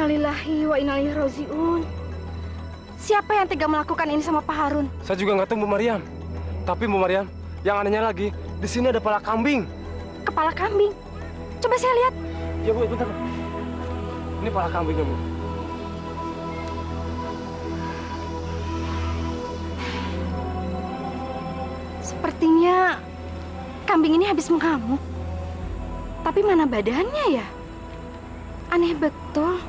Innalillahi wa inna ilaihi raji'un. Siapa yang tega melakukan ini sama Pak Harun? Saya juga nggak tahu, Bu Mariam. Tapi Bu Mariam, yang anehnya lagi, di sini ada kepala kambing. Kepala kambing? Coba saya lihat. Ya Bu, bentar. Ini kepala kambingnya, Bu. Sepertinya kambing ini habis mengamuk. Tapi mana badannya ya? Aneh betul.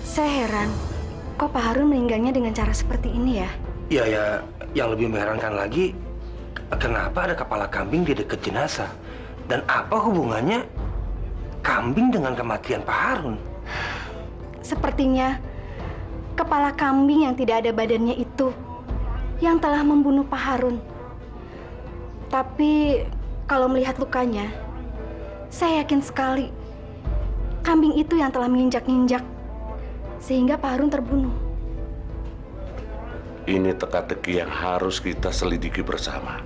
Saya heran, kok Pak Harun meninggalnya dengan cara seperti ini ya? Ya, yang lebih mengherankan lagi, kenapa ada kepala kambing di dekat jenazah? Dan apa hubungannya kambing dengan kematian Pak Harun? Sepertinya kepala kambing yang tidak ada badannya itu yang telah membunuh Pak Harun. Tapi kalau melihat lukanya, saya yakin sekali kambing itu yang telah menginjak-injak sehingga Pak Harun terbunuh. Ini teka-teki yang harus kita selidiki bersama.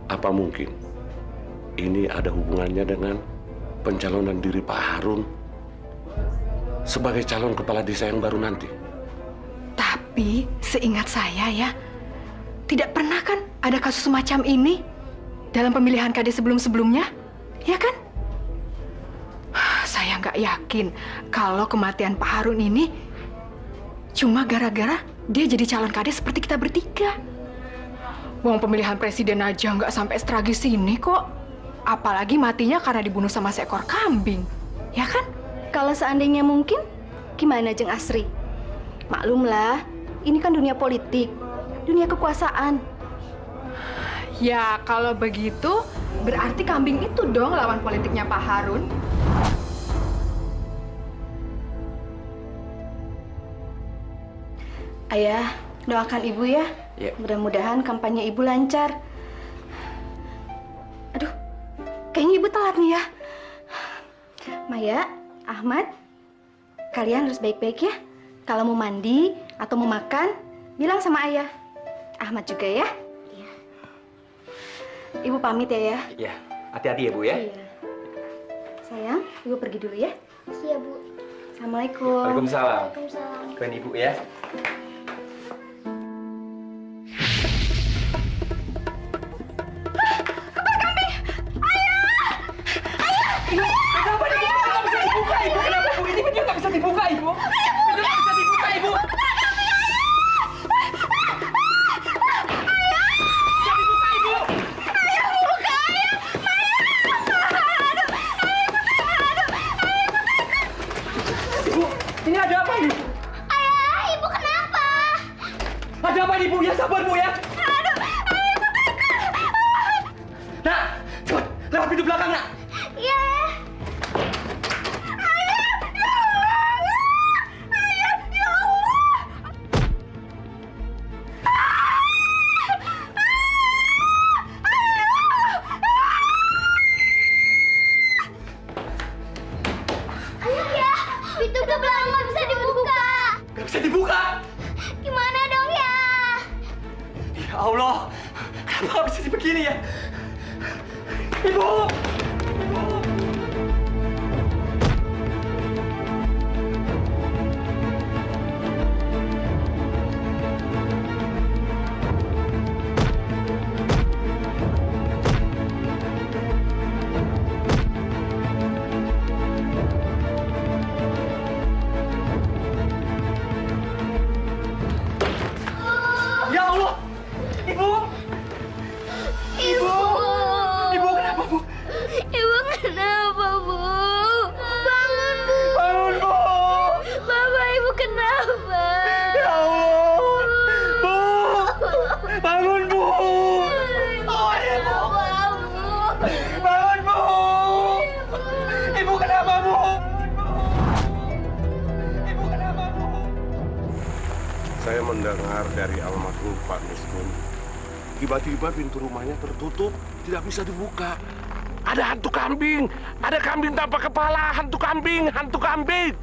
Apa mungkin ini ada hubungannya dengan pencalonan diri Pak Harun sebagai calon kepala desa yang baru nanti? Tapi seingat saya ya, tidak pernah kan ada kasus semacam ini dalam pemilihan kades sebelum-sebelumnya, ya kan? Saya nggak yakin kalau kematian Pak Harun ini cuma gara-gara dia jadi calon kades seperti kita bertiga. Wong pemilihan presiden aja nggak sampai setragis ini kok. Apalagi matinya karena dibunuh sama seekor kambing, ya kan? Kalau seandainya mungkin, gimana Jeng Asri? Maklumlah, ini kan dunia politik, dunia kekuasaan. Ya kalau begitu berarti kambing itu dong lawan politiknya Pak Harun. Ayah, doakan ibu ya. Ya. Mudah-mudahan kampanye ibu lancar. Aduh, kayaknya ibu telat nih ya. Maya, Ahmad, kalian harus baik-baik ya. Kalau mau mandi atau mau makan, bilang sama ayah. Ahmad juga ya. Iya. Ibu pamit ya. Ya, hati-hati ya Bu ya. Iya. Sayang, ibu pergi dulu ya. Iya, Bu. Assalamualaikum. Waalaikumsalam. Waalaikumsalam. Keren Ibu ya. Ini ada apa ini? Ayah, Ibu kenapa? Ada apa ini, Bu? Ya, sabar, Bu ya. Aduh, Ibu takut. Nak, cepat, lewat pintu belakang, Nak. Iya. Pintu ke belakang nggak bisa dibuka. Gak bisa dibuka. Gimana dong ya? Ya Allah, kenapa bisa begini ya? Ibu! Ibu! Ya Allah! Ibu! Ibu. Ibu kenapa, Bu? Ibu kenapa, Bu? Bangun, Bu. Bangun, Bu! Bapak, Ibu kenapa? Ya Allah! Bu! Bangun, Bu! Oh, ya, Bu! Bangun, Bu! Ibu kenapa, Bu? Ibu kenapa, Bu? Saya mendengar dari almarhum Pak Miskun, tiba-tiba pintu rumahnya tertutup, tidak bisa dibuka. Ada hantu kambing, ada kambing tanpa kepala, hantu kambing, hantu kambing.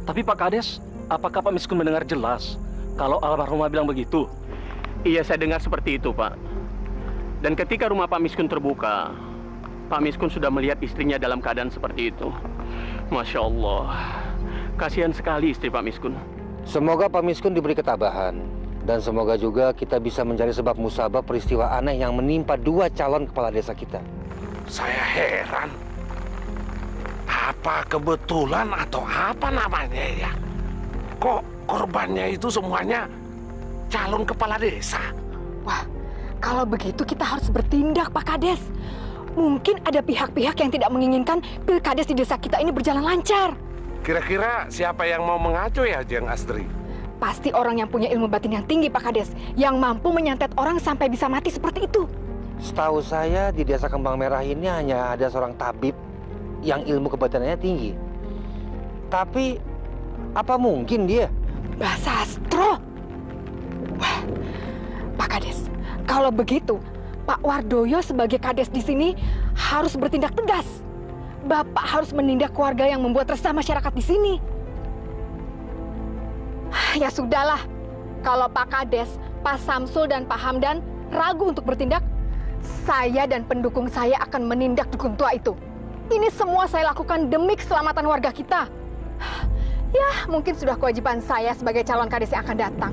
Tapi Pak Kades, apakah Pak Miskun mendengar jelas kalau almarhumah bilang begitu? Iya, saya dengar seperti itu, Pak. Dan ketika rumah Pak Miskun terbuka, Pak Miskun sudah melihat istrinya dalam keadaan seperti itu. Masya Allah. Kasihan sekali istri Pak Miskun. Semoga Pak Miskun diberi ketabahan. Dan semoga juga kita bisa mencari sebab musabab peristiwa aneh yang menimpa 2 calon kepala desa kita. Saya heran. Apa kebetulan atau apa namanya ya? Kok korbannya itu semuanya calon kepala desa? Wah, kalau begitu kita harus bertindak, Pak Kades. Mungkin ada pihak-pihak yang tidak menginginkan pilkades di desa kita ini berjalan lancar. Kira-kira siapa yang mau mengacu ya, Jeng Astri? Pasti orang yang punya ilmu batin yang tinggi, Pak Kades, yang mampu menyantet orang sampai bisa mati seperti itu. Setahu saya di desa Kembang Merah ini hanya ada seorang tabib yang ilmu kebatinannya tinggi. Tapi apa mungkin dia? Mbah Sastro. Wah, Pak Kades, kalau begitu Pak Wardoyo sebagai kades di sini harus bertindak tegas. Bapak harus menindak keluarga yang membuat resah masyarakat di sini. Ya sudahlah, kalau Pak Kades, Pak Samsul dan Pak Hamdan ragu untuk bertindak, saya dan pendukung saya akan menindak dukun tua itu. Ini semua saya lakukan demi keselamatan warga kita. Ya, mungkin sudah kewajiban saya sebagai calon kades yang akan datang.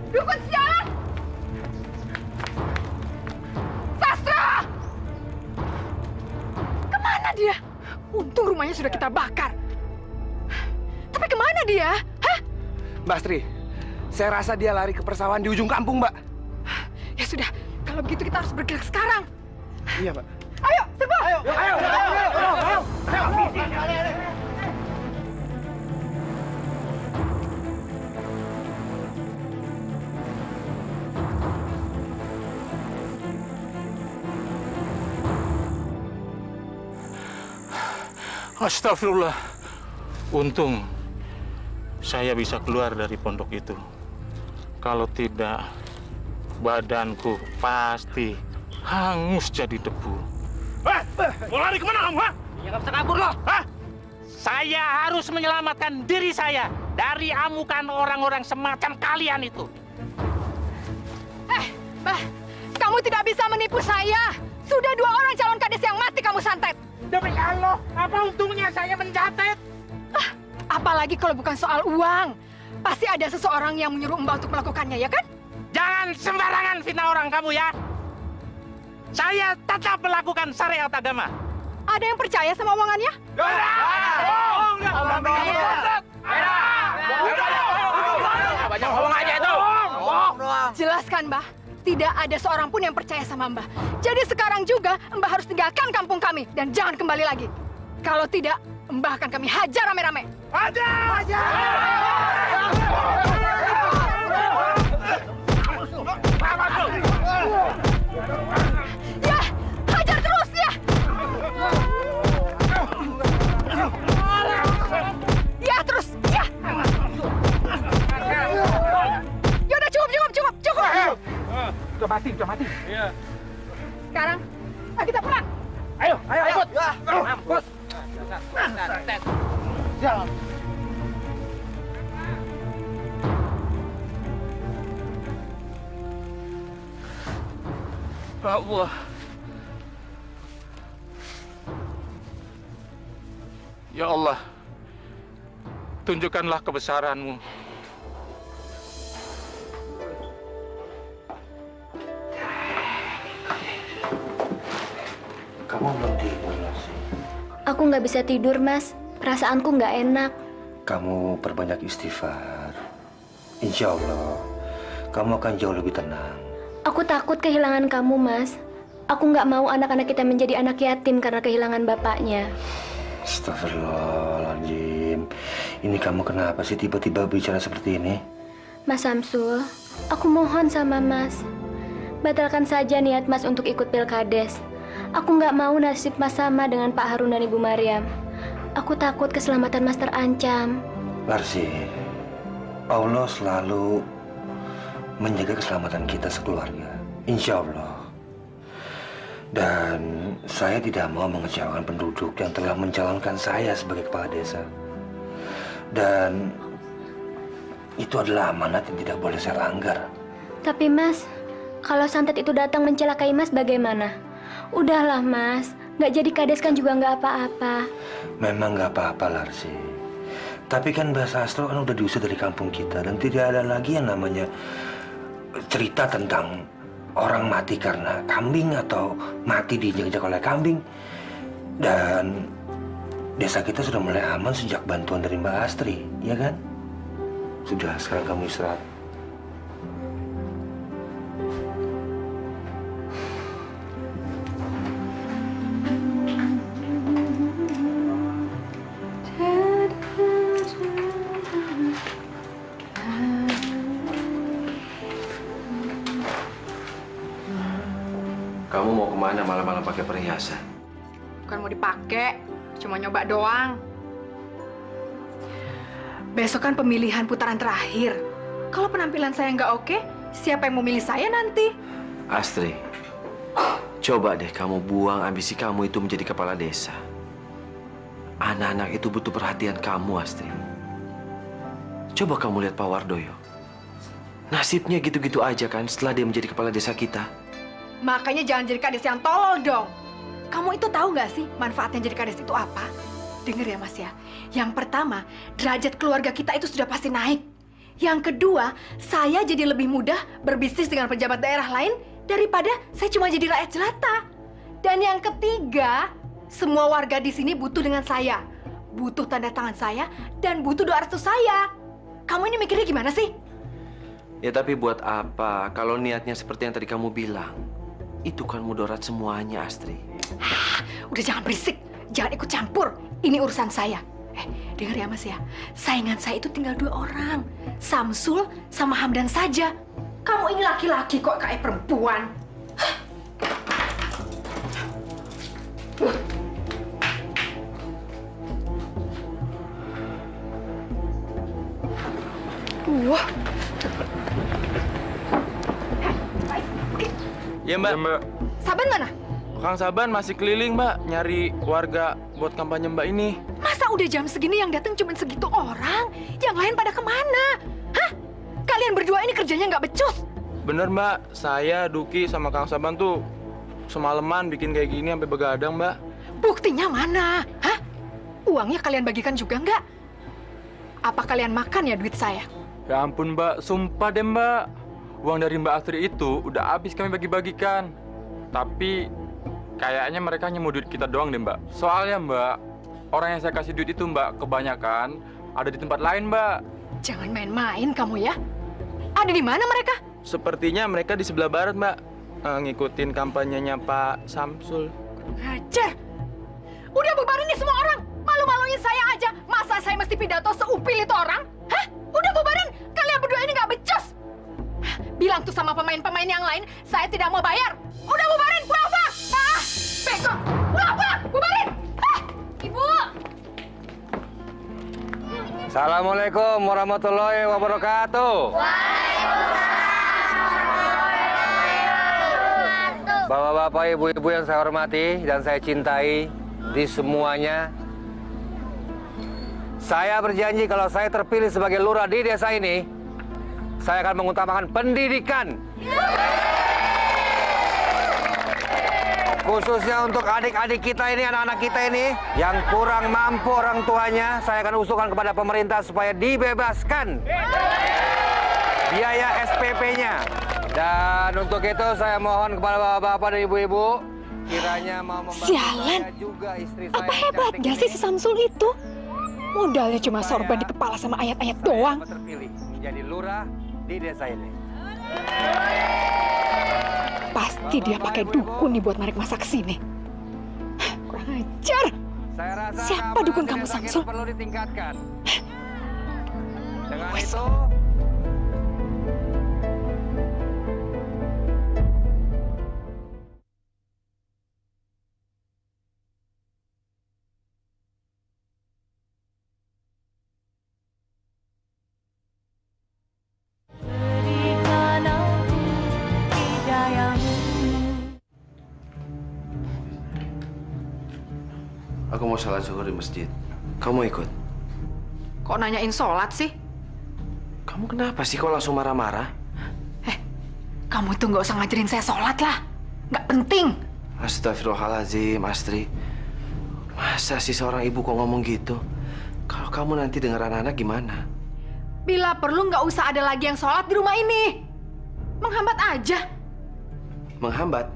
Dukun sialan! Sastra! Kemana dia? Untung rumahnya sudah kita bakar. Tapi kemana dia? Hah? Mbak Astri, saya rasa dia lari ke persawahan di ujung kampung, Mbak. Ya sudah, kalau begitu kita harus bergerak sekarang. Iya, Mbak. Ayo, serbu! Ayo. Astagfirullah. Untung saya bisa keluar dari pondok itu. Kalau tidak, badanku pasti hangus jadi debu. Mau lari kemana kamu, ha? Ya nggak bisa kabur loh. Hah? Saya harus menyelamatkan diri saya dari amukan orang-orang semacam kalian itu. Mbah, kamu tidak bisa menipu saya. Sudah 2 orang calon kades yang mati kamu santet. Demi Allah, apa untungnya saya mencatat? Apalagi kalau bukan soal uang. Pasti ada seseorang yang menyuruh Mbah untuk melakukannya, ya kan? Jangan sembarangan fitnah orang kamu ya. Saya tetap melakukan syariat agama. Ada yang percaya sama omongannya? Banyak ngomong aja itu. Jelaskan, Mbah. Tidak ada seorang pun yang percaya sama Mbah. Jadi sekarang juga Mbah harus tinggalkan kampung kami dan jangan kembali lagi. Kalau tidak, Mbah akan kami hajar rame-rame. mati. Iya. Sekarang, ayo kita pulang. Ayo, ikut. Bos. Jalan. Allah. Ya Allah, tunjukkanlah kebesaran-Mu. Kamu belum tidur, Larsi. Aku nggak bisa tidur, Mas. Perasaanku nggak enak. Kamu perbanyak istighfar. Insya Allah, kamu akan jauh lebih tenang. Aku takut kehilangan kamu, Mas. Aku nggak mau anak-anak kita menjadi anak yatim karena kehilangan bapaknya. Astagfirullahaladzim. Ini kamu kenapa sih tiba-tiba bicara seperti ini? Mas Samsul, aku mohon sama Mas. Batalkan saja niat Mas untuk ikut Pilkades. Aku nggak mau nasib Mas sama dengan Pak Harun dan Ibu Maryam. Aku takut keselamatan Mas terancam. Larsi, Allah selalu menjaga keselamatan kita sekeluarga. Insya Allah. Dan saya tidak mau mengecewakan penduduk yang telah mencalonkan saya sebagai kepala desa. Dan itu adalah amanat yang tidak boleh saya langgar. Tapi Mas, kalau santet itu datang mencelakai Mas bagaimana? Udahlah Mas, nggak jadi kades kan juga nggak apa-apa. Memang nggak apa-apa, Larsi. Tapi kan bahasa astro kan udah diusir dari kampung kita. Dan tidak ada lagi yang namanya cerita tentang orang mati karena kambing atau mati diinjak-injak oleh kambing. Dan desa kita sudah mulai aman sejak bantuan dari Mbak Astri, ya kan? Sudah, sekarang kamu istirahat. Kamu mau kemana malam-malam pakai perhiasan? Bukan mau dipakai, cuma nyoba doang. Besok kan pemilihan putaran terakhir. Kalau penampilan saya nggak oke, siapa yang mau milih saya nanti? Astri, coba deh kamu buang ambisi kamu itu menjadi kepala desa. Anak-anak itu butuh perhatian kamu, Astri. Coba kamu lihat Pak Wardoyo. Nasibnya gitu-gitu aja kan setelah dia menjadi kepala desa kita. Makanya jangan jadi kades yang tolol dong. Kamu itu tahu nggak sih manfaatnya jadi kades itu apa? Dengar ya Mas ya. Yang pertama, derajat keluarga kita itu sudah pasti naik. Yang kedua, saya jadi lebih mudah berbisnis dengan pejabat daerah lain daripada saya cuma jadi rakyat jelata. Dan yang ketiga, semua warga di sini butuh dengan saya. Butuh tanda tangan saya dan butuh doa restu saya. Kamu ini mikirnya gimana sih? Ya tapi buat apa kalau niatnya seperti yang tadi kamu bilang? Itu kan mudarat semuanya, Astri. Udah jangan berisik, jangan ikut campur. Ini urusan saya. Dengar ya Mas ya, saingan saya itu tinggal 2 orang. Samsul sama Hamdan saja. Kamu ini laki-laki kok kayak perempuan. Wah. Iya Mbak. Saban mana? Kang Saban masih keliling Mbak, nyari warga buat kampanye Mbak ini. Masa udah jam segini yang datang cuma segitu orang? Yang lain pada kemana? Hah? Kalian berdua ini kerjanya nggak becus? Bener Mbak, saya, Duki, sama Kang Saban tuh semalaman bikin kayak gini sampai begadang Mbak. Buktinya mana? Hah? Uangnya kalian bagikan juga nggak? Apa kalian makan ya duit saya? Ya ampun Mbak, sumpah deh Mbak. Uang dari Mbak Astri itu udah habis kami bagi-bagikan. Tapi kayaknya mereka nyemu duit kita doang deh Mbak. Soalnya Mbak, orang yang saya kasih duit itu Mbak, kebanyakan ada di tempat lain Mbak. Jangan main-main kamu ya. Ada di mana mereka? Sepertinya mereka di sebelah barat Mbak. Ngikutin kampanyenya Pak Samsul. Ajar. Udah bubarin nih semua orang. Malu-maluin saya aja. Masa saya mesti pidato seupil itu orang? Hah? Udah bubarin. Kalian berdua ini nggak becus. Bilang tuh sama pemain-pemain yang lain, saya tidak mau bayar. Udah bubarin, pulang. Beko. Pulang, bubarin. Ibu! Assalamualaikum warahmatullahi wabarakatuh. Bapak-bapak, ibu-ibu yang saya hormati dan saya cintai di semuanya, saya berjanji kalau saya terpilih sebagai lurah di desa ini, saya akan mengutamakan pendidikan. Khususnya untuk adik-adik kita ini, anak-anak kita ini, yang kurang mampu orang tuanya, saya akan usulkan kepada pemerintah supaya dibebaskan biaya SPP-nya. Dan untuk itu saya mohon kepada bapak-bapak dan ibu-ibu, kiranya mau membantu saya juga istri saya. Apa hebatnya sih si Samsul itu? Modalnya cuma sorban di kepala sama ayat-ayat doang. Terpilih menjadi lurah di desa ini. Pasti dia pakai dukun nih buat narik masa ke sini. Kurang ajar. Saya rasa Siapa dukun kamu, Samsul? perlu ditingkatkan. Dengan itu, Aku mau salat zuhur di masjid. Kamu ikut? Kok nanyain sholat sih? Kamu kenapa sih kok langsung marah-marah? Kamu tuh nggak usah ngajarin saya sholat lah. Nggak penting. Astagfirullahaladzim, Astri. Masa sih seorang ibu kok ngomong gitu? Kalau kamu nanti dengar anak-anak gimana? Bila perlu nggak usah ada lagi yang sholat di rumah ini. Menghambat aja. Menghambat?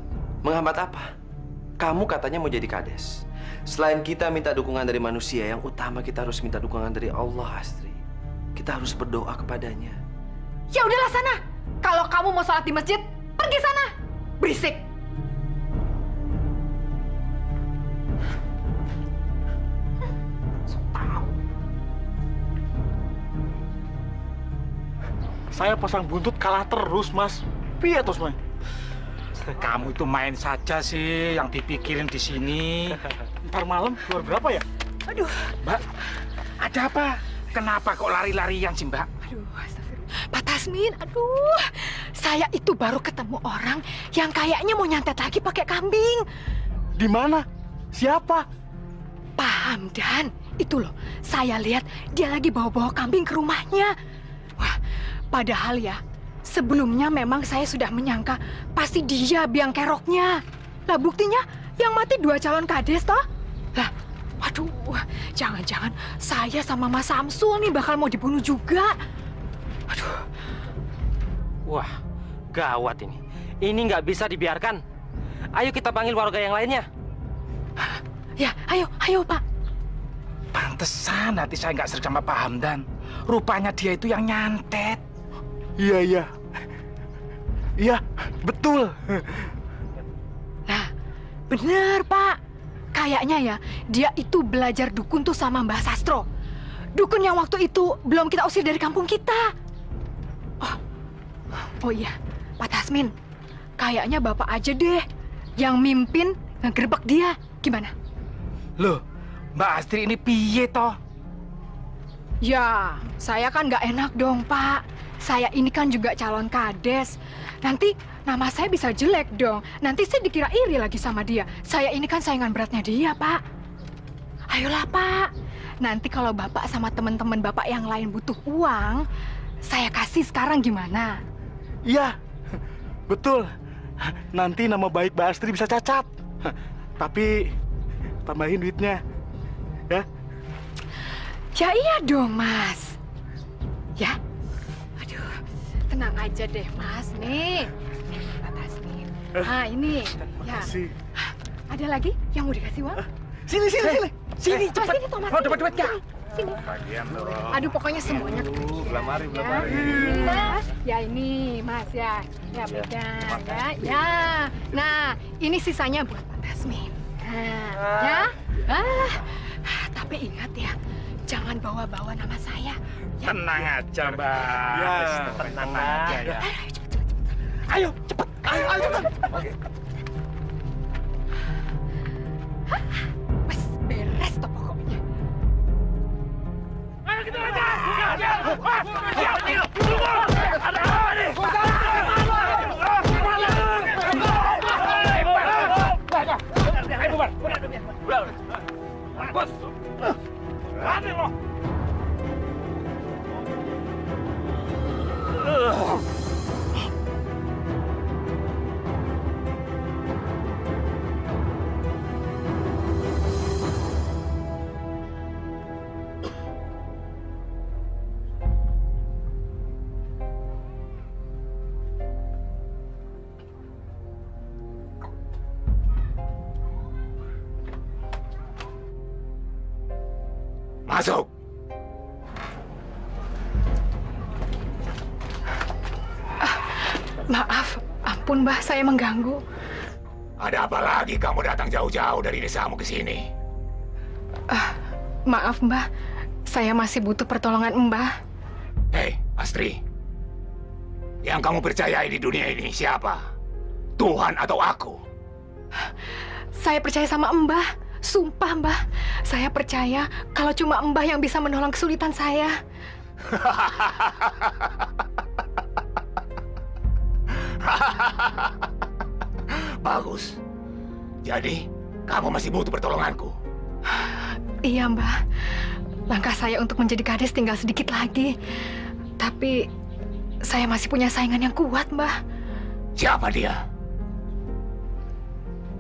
Menghambat apa? Kamu katanya mau jadi kades. Selain kita minta dukungan dari manusia, yang utama kita harus minta dukungan dari Allah, Astri. Kita harus berdoa kepadanya. Ya udahlah sana. Kalau kamu mau sholat di masjid, pergi sana. Berisik. Saya pasang buntut kalah terus, Mas. Piye terus, Mas? Kamu itu main saja sih, yang dipikirin di sini. Ntar malam keluar berapa ya? Aduh. Mbak, ada apa? Kenapa kok lari-larian sih, Mbak? Aduh, astagfirullah. Pak Tasmin, aduh. Saya itu baru ketemu orang yang kayaknya mau nyantet lagi pakai kambing. Di mana? Siapa? Pak Hamdan, itu loh. Saya lihat dia lagi bawa-bawa kambing ke rumahnya. Wah, padahal ya, sebelumnya memang saya sudah menyangka pasti dia biang keroknya. Lah buktinya yang mati 2 calon kades toh. Lah, waduh, jangan-jangan saya sama Mas Samsul nih bakal mau dibunuh juga. Aduh. Wah, gawat ini. Ini nggak bisa dibiarkan. Ayo kita panggil warga yang lainnya. Ya, ayo Pak. Pantesan hati saya nggak serg sama Pak Hamdan. Rupanya dia itu yang nyantet. Iya. Iya, betul. Nah, bener Pak. Kayaknya ya, dia itu belajar dukun tuh sama Mbah Sastro. Dukun yang waktu itu belum kita usir dari kampung kita. Oh iya, Pak Tasmin. Kayaknya Bapak aja deh yang mimpin ngegerebek dia. Gimana? Loh, Mbak Astri ini piye toh? Ya, saya kan nggak enak dong, Pak. Saya ini kan juga calon kades. Nanti nama saya bisa jelek dong. Nanti saya dikira iri lagi sama dia. Saya ini kan saingan beratnya dia, Pak. Ayolah, Pak. Nanti kalau Bapak sama teman-teman Bapak yang lain butuh uang, saya kasih sekarang gimana? Iya, betul. Nanti nama baik Mbak Astri bisa cacat. Tapi tambahin duitnya, ya? Ya iya dong, Mas. Ya? Aduh, tenang aja deh, Mas. Nih, Pak Tasmin. Nah, ini. Ya. Ada lagi yang mau dikasih uang? Sini. Sini, cepat. Sini, Thomas. dapat duitnya. Sini. Aduh, pokoknya semuanya kebagian. Belamari. Ini, Mas. Ya ini, Mas, ya. Ya, pegang, ya. Ya. Nah, ini sisanya buat Pak Tasmin. Nah, ya. Tapi ingat ya, jangan bawa-bawa nama saya. Ya. Tenang aja, Mbak. Ya, tenang aja ya. Ayo, cepet. Ayo, cepet. Wes, beres toh pokoknya. Ayo kita aja. Masuk. Maaf, ampun Mbah, saya mengganggu. Ada apa lagi kamu datang jauh-jauh dari desamu ke sini? Maaf Mbah, saya masih butuh pertolongan Mbah. Hei, Astri. Yang kamu percayai di dunia ini siapa? Tuhan atau aku? Saya percaya sama Mbah. Sumpah Mbah, saya percaya kalau cuma Mbah yang bisa menolong kesulitan saya. Bagus. Jadi, kamu masih butuh pertolonganku? Iya Mbah, langkah saya untuk menjadi kades tinggal sedikit lagi. Tapi saya masih punya saingan yang kuat Mbah. Siapa dia?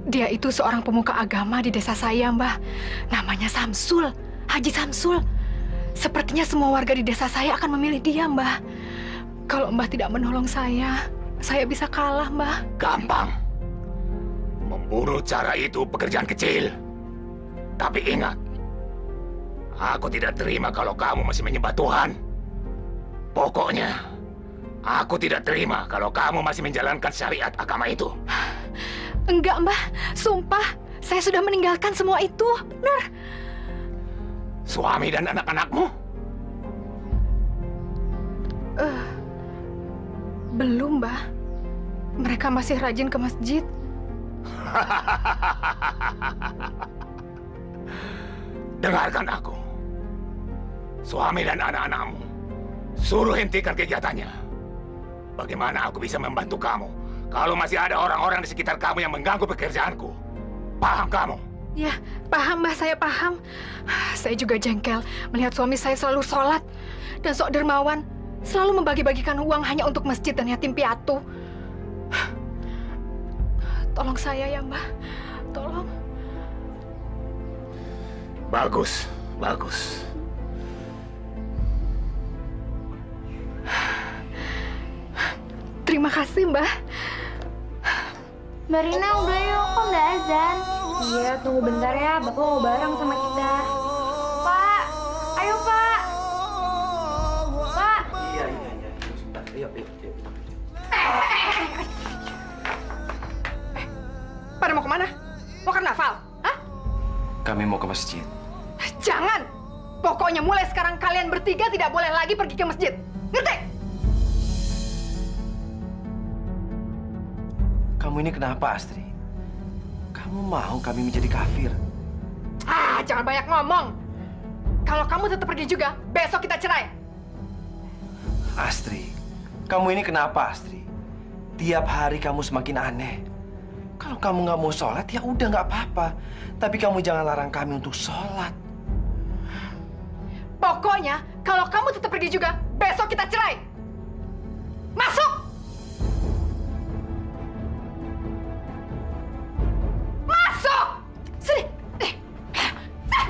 Dia itu seorang pemuka agama di desa saya Mbah. Namanya Samsul, Haji Samsul. Sepertinya semua warga di desa saya akan memilih dia Mbah. Kalau Mbah tidak menolong saya bisa kalah Mbah. Gampang. Membunuh cara itu pekerjaan kecil. Tapi ingat, aku tidak terima kalau kamu masih menyembah Tuhan. Pokoknya, aku tidak terima kalau kamu masih menjalankan syariat agama itu. Enggak Mbah, sumpah. Saya sudah meninggalkan semua itu, benar. Suami dan anak-anakmu? Belum Mbah. Mereka masih rajin ke masjid. Dengarkan aku. Suami dan anak-anakmu, suruh hentikan kegiatannya. Bagaimana aku bisa membantu kamu kalau masih ada orang-orang di sekitar kamu yang mengganggu pekerjaanku? Paham kamu? Ya, paham Mbah, saya paham. Saya juga jengkel melihat suami saya selalu sholat dan sok dermawan, selalu membagi-bagikan uang hanya untuk masjid dan yatim piatu. Tolong saya ya Mbah, tolong. Bagus, bagus. Terima kasih Mbah. Mbak Rina, udah yuk, kok udah azan? Iya, tunggu bentar ya, Bapak mau bareng sama kita. Pak, ayo Pak. Pak. Iya. Sebentar. Yuk. Pada mau kemana? Mau karnaval? Hah? Kami mau ke masjid. Jangan! Pokoknya mulai sekarang kalian bertiga tidak boleh lagi pergi ke masjid. Ngerti? Kamu ini kenapa, Astri? Kamu mau kami menjadi kafir? Jangan banyak ngomong. Kalau kamu tetap pergi juga, besok kita cerai. Astri, kamu ini kenapa, Astri? Tiap hari kamu semakin aneh. Kalau kamu nggak mau sholat, ya udah nggak apa-apa. Tapi kamu jangan larang kami untuk sholat. Pokoknya, kalau kamu tetap pergi juga, besok kita cerai. Masuk! Masuk! Sini!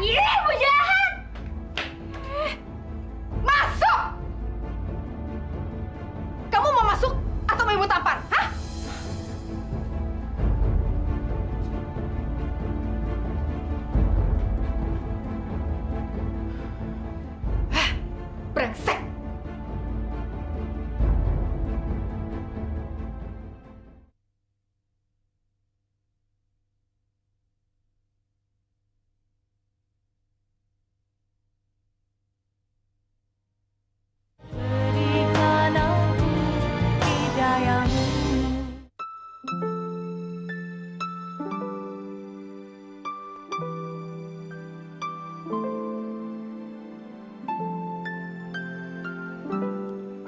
Ibu jahat! Masuk! Kamu mau masuk atau mau ibu tampar? Hah? Brengsek!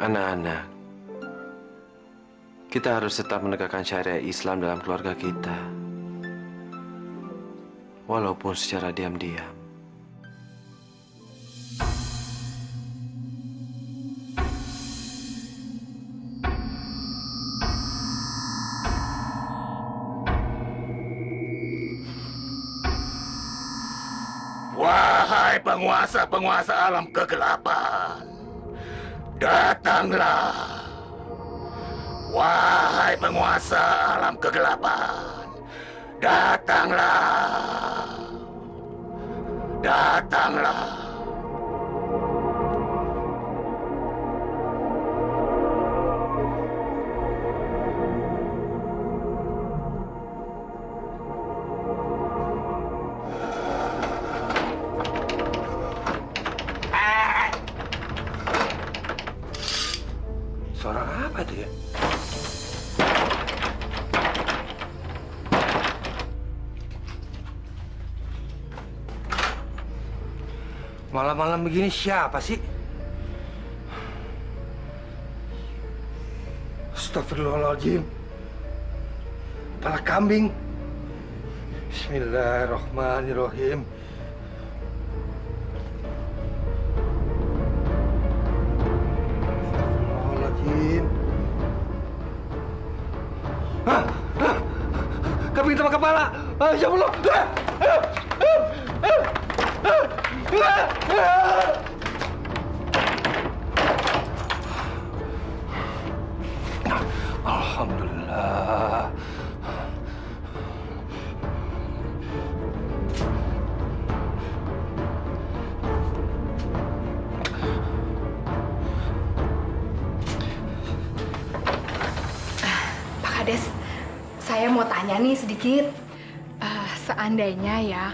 Anak-anak, kita harus tetap menegakkan syariat Islam dalam keluarga kita. Walaupun secara diam-diam. Wahai penguasa-penguasa alam kegelapan, datanglah. Wahai penguasa alam kegelapan, datanglah. Datanglah. Malam-malam begini siapa sih? Astagfirullahaladzim. Kepala kambing. Bismillahirrahmanirrahim. Astagfirullahaladzim. Kambing tanpa kepala. Ya Allah. Alhamdulillah. Pak Kades, saya mau tanya nih sedikit. Seandainya ya,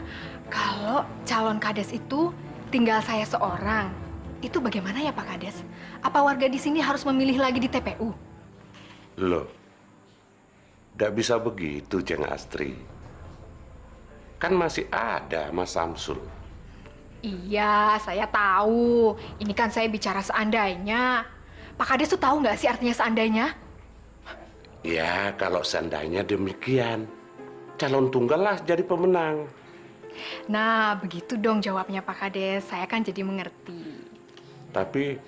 kalau calon Kades itu tinggal saya seorang, itu bagaimana ya Pak Kades? Apa warga di sini harus memilih lagi di TPU? Loh, tidak bisa begitu, Jeng Astri. Kan masih ada Mas Samsul. Iya, saya tahu. Ini kan saya bicara seandainya. Pak Kades tuh tahu nggak sih artinya seandainya? Ya, kalau seandainya demikian, calon tunggal lah jadi pemenang. Nah, begitu dong jawabnya Pak Kades. Saya kan jadi mengerti. Tapi,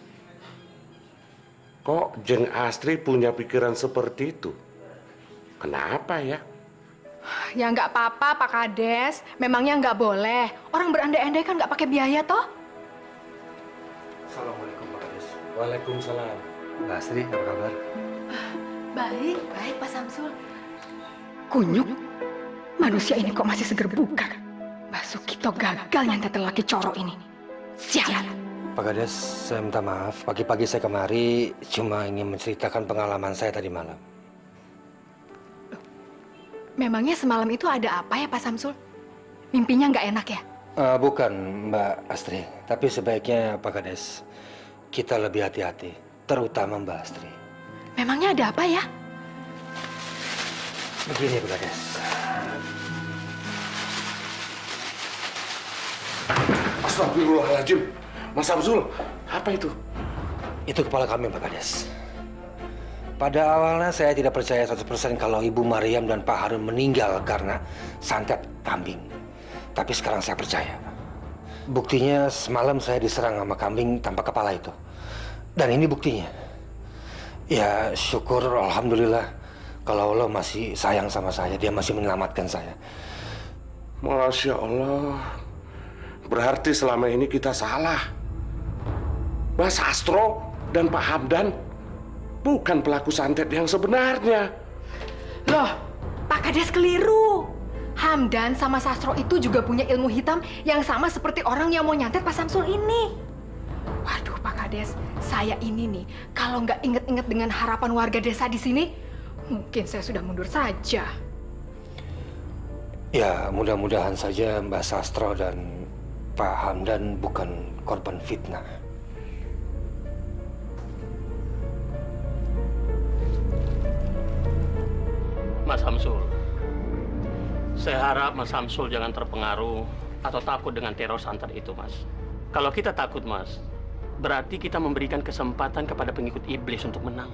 kok Jeng Astri punya pikiran seperti itu? Kenapa ya? Ya nggak apa-apa Pak Kades. Memangnya nggak boleh. Orang berandai-andai kan nggak pakai biaya toh? Assalamualaikum Pak Kades. Waalaikumsalam. Mbak Astri, apa kabar? Baik, baik Pak Samsul. Kunyuk. Manusia ini kok masih seger bugar. Mbak Sukito gagal nyantet lelaki corok ini. Sialan. Pak Kades, saya minta maaf. Pagi-pagi saya kemari cuma ingin menceritakan pengalaman saya tadi malam. Memangnya semalam itu ada apa ya Pak Samsul? Mimpinya nggak enak ya? Bukan Mbak Astri, tapi sebaiknya Pak Kades kita lebih hati-hati, terutama Mbak Astri. Memangnya ada apa ya? Begini Pak Kades. Astagfirullahaladzim. Mas Samsul, apa itu? Itu kepala kambing Pak Kades. Pada awalnya saya tidak percaya 100% kalau Ibu Maryam dan Pak Harun meninggal karena santet kambing. Tapi sekarang saya percaya. Buktinya semalam saya diserang sama kambing tanpa kepala itu. Dan ini buktinya. Ya syukur alhamdulillah kalau Allah masih sayang sama saya. Dia masih menyelamatkan saya. Masya Allah. Berarti selama ini kita salah. Mas Astro dan Pak Hamdan bukan pelaku santet yang sebenarnya. Loh, Pak Kades keliru. Hamdan sama Sastro itu juga punya ilmu hitam yang sama seperti orang yang mau nyantet Pak Samsul ini. Waduh Pak Kades, saya ini nih kalau nggak inget-inget dengan harapan warga desa di sini, mungkin saya sudah mundur saja. Ya mudah-mudahan saja Mbak Sastro dan Pak Hamdan bukan korban fitnah. Mas Samsul, saya harap Mas Samsul jangan terpengaruh atau takut dengan teror santet itu, Mas. Kalau kita takut, Mas, berarti kita memberikan kesempatan kepada pengikut iblis untuk menang.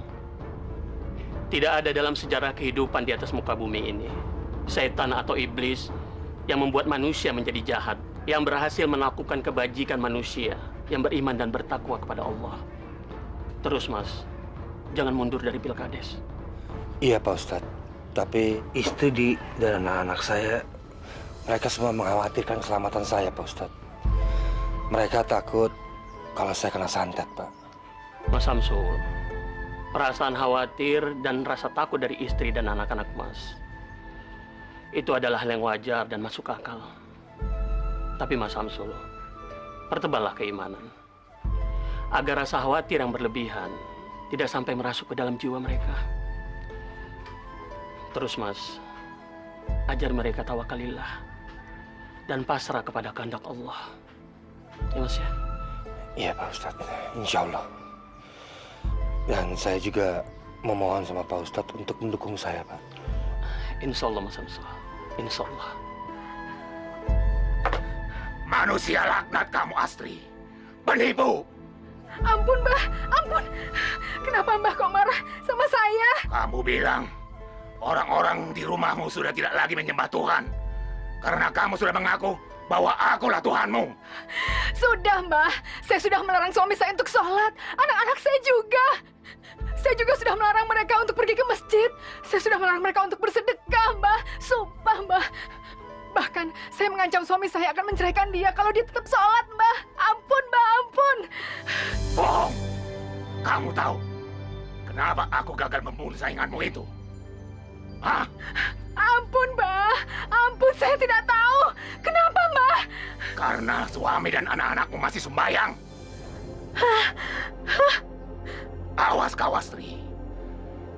Tidak ada dalam sejarah kehidupan di atas muka bumi ini setan atau iblis yang membuat manusia menjadi jahat, yang berhasil melakukan kebajikan manusia, yang beriman dan bertakwa kepada Allah. Terus, Mas, jangan mundur dari Pilkades. Iya Pak Ustadz. Tapi istri dan anak-anak saya, mereka semua mengkhawatirkan keselamatan saya, Pak Ustadz. Mereka takut kalau saya kena santet, Pak. Mas Samsul, perasaan khawatir dan rasa takut dari istri dan anak-anak Mas, itu adalah hal yang wajar dan masuk akal. Tapi Mas Samsul, perteballah keimanan, agar rasa khawatir yang berlebihan tidak sampai merasuk ke dalam jiwa mereka. Terus Mas, ajar mereka tawakalillah dan pasrah kepada kehendak Allah. Ya Mas ya? Iya Pak Ustadz, insya Allah. Dan saya juga memohon sama Pak Ustadz untuk mendukung saya, Pak. Insya Allah Mas Samsul, insya Allah. Manusia laknat kamu Astri. Penipu! Ampun, Mbah, ampun. Kenapa Mbah kok marah sama saya? Kamu bilang orang-orang di rumahmu sudah tidak lagi menyembah Tuhan karena kamu sudah mengaku bahwa akulah Tuhanmu. Sudah, Mbah. Saya sudah melarang suami saya untuk sholat. Anak-anak saya juga. Saya juga sudah melarang mereka untuk pergi ke masjid. Saya sudah melarang mereka untuk bersedekah, Mbah. Sumpah, Mbah. Bahkan saya mengancam suami saya akan menceraikan dia kalau dia tetap sholat, Mbah. Ampun, Mbah, ampun. Bohong! Kamu tahu kenapa aku gagal membunuh sainganmu itu? Hah? Ampun, Mbah. Ampun, saya tidak tahu. Kenapa, Mbah? Karena suami dan anak-anakmu masih sembahyang. Awas kau, Astri.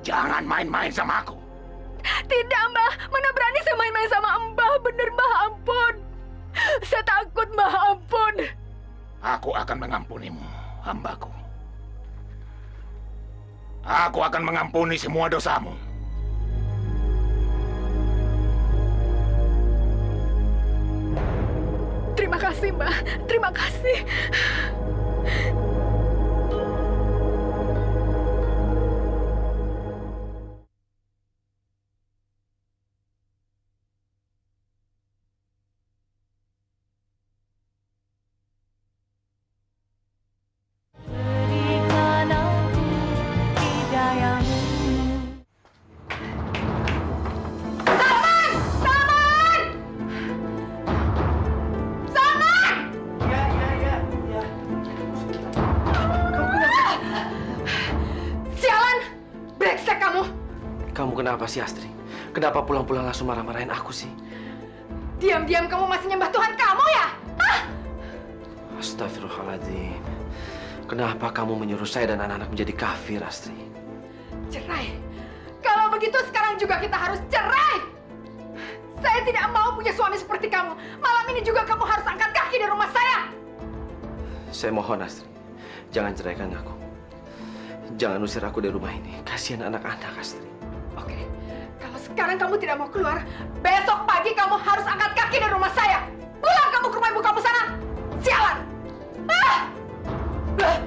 Jangan main-main sama aku. Tidak, Mbah. Mana berani saya main-main sama Mbah. Bener, Mbah. Ampun. Saya takut, Mbah. Ampun. Aku akan mengampunimu, hambaku. Aku akan mengampuni semua dosamu. Terima kasih, Mbah. Terima kasih. Kamu kenapa sih, Astri? Kenapa pulang-pulang langsung marah-marahin aku sih? Diam-diam kamu masih nyembah Tuhan kamu ya? Hah? Astagfirullahaladzim. Kenapa kamu menyuruh saya dan anak-anak menjadi kafir, Astri? Cerai. Kalau begitu sekarang juga kita harus cerai. Saya tidak mau punya suami seperti kamu. Malam ini juga kamu harus angkat kaki dari rumah saya. Saya mohon, Astri. Jangan ceraikan aku. Jangan usir aku dari rumah ini. Kasihan anak-anak, Astri. Oke, kalau sekarang kamu tidak mau keluar, besok pagi kamu harus angkat kaki dari rumah saya. Pulang kamu ke rumah ibu kamu sana. Sialan! Ah! Ah!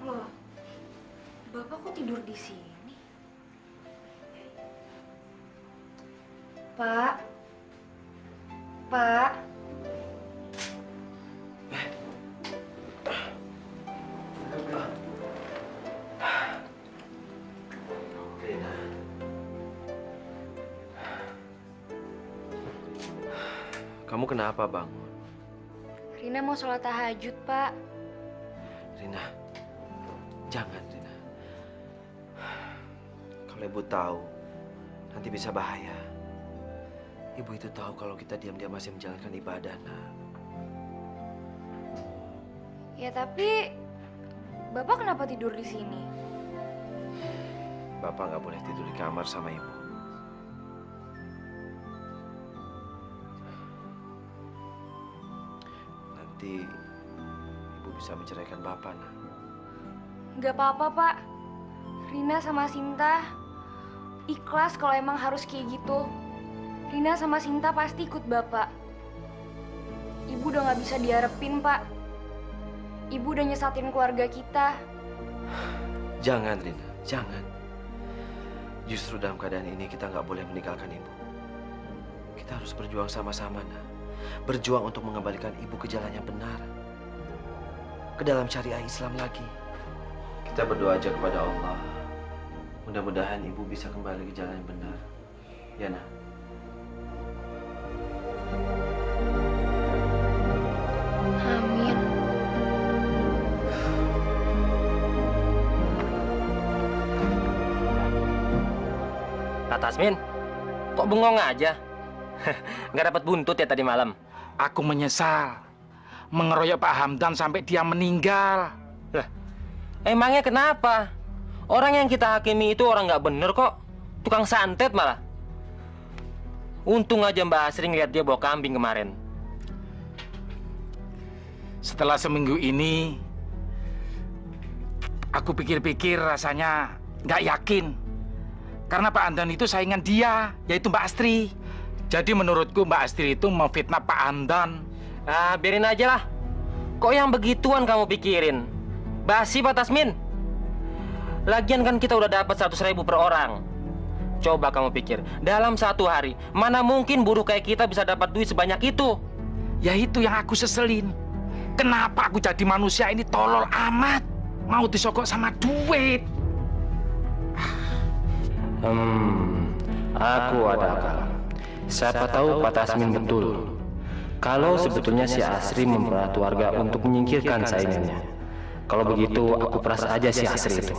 Loh, Bapak kok tidur di sini? Pak? Pak? Kamu kenapa bangun? Rina mau sholat tahajud, Pak. Rina, jangan, Rina. Kalau ibu tahu, nanti bisa bahaya. Ibu itu tahu kalau kita diam-diam masih menjalankan ibadah, nak. Ya tapi, Bapak kenapa tidur di sini? Bapak nggak boleh tidur di kamar sama ibu. Nanti ibu bisa menceraikan Bapak, nak. Nggak apa-apa, Pak. Rina sama Sinta ikhlas kalau emang harus kayak gitu. Rina sama Sinta pasti ikut Bapak. Ibu udah nggak bisa diharapin, Pak. Ibu udah nyesatin keluarga kita. Jangan, Rina, jangan. Justru dalam keadaan ini kita nggak boleh meninggalkan ibu. Kita harus berjuang sama-sama, nak. Berjuang untuk mengembalikan ibu ke jalan yang benar. Ke dalam syariah Islam lagi. Kita berdoa aja kepada Allah. Mudah-mudahan ibu bisa kembali ke jalan yang benar. Ya, nak? Amin. Kak Tasmin, kok bengong aja? Nggak dapat buntut ya tadi malam? Aku menyesal mengeroyok Pak Hamdan sampai dia meninggal. Lah, emangnya kenapa? Orang yang kita hakimi itu orang nggak bener kok. Tukang santet malah. Untung aja Mbak Asri ngeliat dia bawa kambing kemarin. Setelah seminggu ini, aku pikir-pikir rasanya nggak yakin Karena Pak Hamdan itu saingan dia, yaitu Mbak Astri. Jadi menurutku Mbak Astri itu memfitnah Pak Hamdan. Ah, biarin aja lah. Kok yang begituan kamu pikirin? Basi Pak Tasmin. Lagian kan kita udah dapat 100.000 per orang. Coba kamu pikir, dalam 1 hari, mana mungkin buruh kayak kita bisa dapat duit sebanyak itu? Ya itu yang aku seselin. Kenapa aku jadi manusia ini tolol amat? Mau disogok sama duit. Aku ada akal. Siapa tahu Pak Tasmin betul. Kalau sebetulnya si Asri memperat warga untuk menyingkirkan saingannya. Kalau begitu, aku peras aja si Asri itu.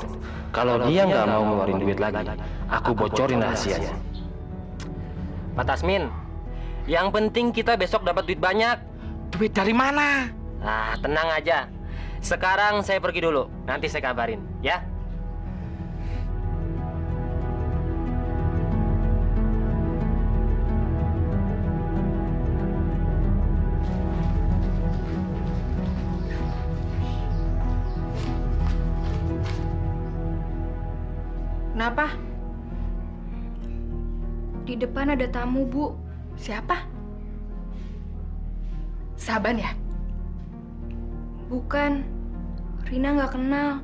Kalau dia nggak mau ngeluarin duit lagi, aku bocorin rahasianya. Pak Tasmin, yang penting kita besok dapat duit banyak. Duit dari mana? Ah, tenang aja. Sekarang saya pergi dulu. Nanti saya kabarin, ya. Kenapa? Di depan ada tamu, Bu. Siapa? Saban ya? Bukan. Rina nggak kenal.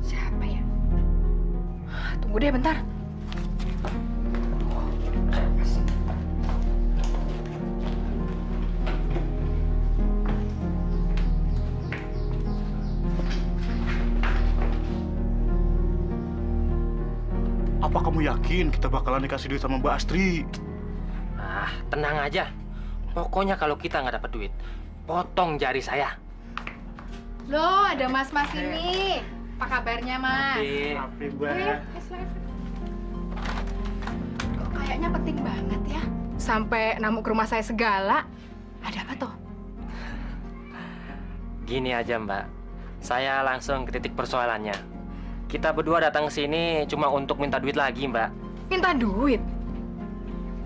Siapa ya? Tunggu deh bentar. Apa kamu yakin kita bakalan dikasih duit sama Mbak Astri? Ah, tenang aja. Pokoknya kalau kita nggak dapat duit, potong jari saya. Loh, ada mas-mas ini. Apa kabarnya, Mas? Tapi Mbak. Kok kayaknya penting banget ya? Sampai namu ke rumah saya segala. Ada apa toh? Gini aja, Mbak. Saya langsung ke titik persoalannya. Kita berdua datang ke sini cuma untuk minta duit lagi, Mbak. Minta duit?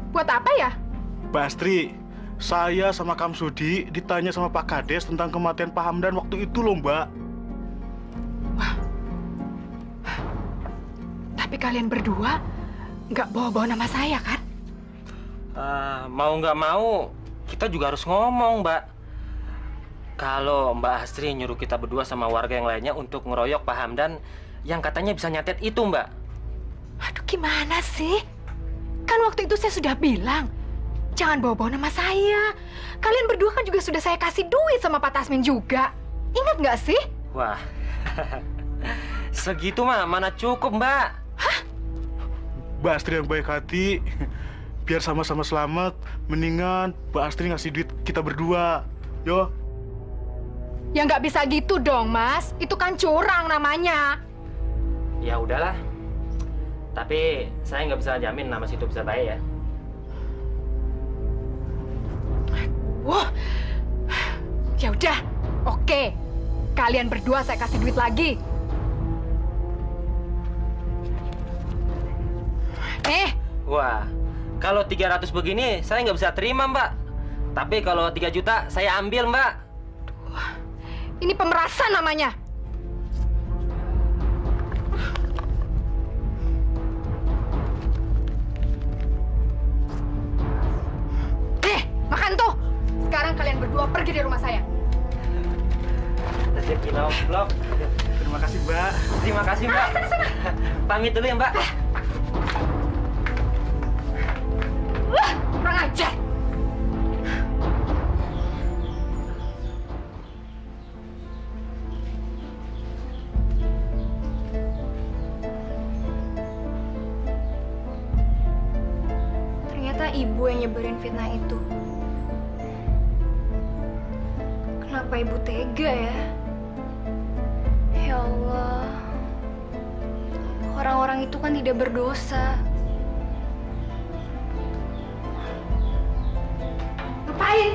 Buat apa ya? Mbak Astri, saya sama Kang Sudi ditanya sama Pak Kades tentang kematian Pak Hamdan waktu itu loh, Mbak. Wah. Tapi kalian berdua nggak bawa-bawa nama saya, kan? Mau nggak mau, kita juga harus ngomong, Mbak. Kalau Mbak Astri nyuruh kita berdua sama warga yang lainnya untuk ngeroyok Pak Hamdan, yang katanya bisa nyatet itu, Mbak. Aduh, gimana sih? Kan waktu itu saya sudah bilang, jangan bawa-bawa nama saya. Kalian berdua kan juga sudah saya kasih duit sama Pak Tasmin juga. Ingat nggak sih? Wah, segitu mah mana cukup, Mbak. Hah? Mbak Astri yang baik hati. Biar sama-sama selamat, mendingan Mbak Astri ngasih duit kita berdua. Yo. Ya nggak bisa gitu dong, Mas. Itu kan curang namanya. Ya udahlah. Tapi saya nggak bisa jamin nama situ bisa baik ya. Wah. Ya udah. Oke. Kalian berdua saya kasih duit lagi. Wah, kalau 300 begini saya nggak bisa terima, Mbak. Tapi kalau 3 juta saya ambil, Mbak. Ini pemerasan namanya. Makan tuh. Sekarang kalian berdua pergi dari rumah saya. Rezeki blok. Terima kasih, Mbak. Terima kasih, Mbak. Sana. Pamit dulu ya, Mbak. Kurang ajar. Ternyata ibu yang nyebarin fitnah itu. Kenapa ibu tega ya? Ya Allah. Orang-orang itu kan tidak berdosa. Ngapain?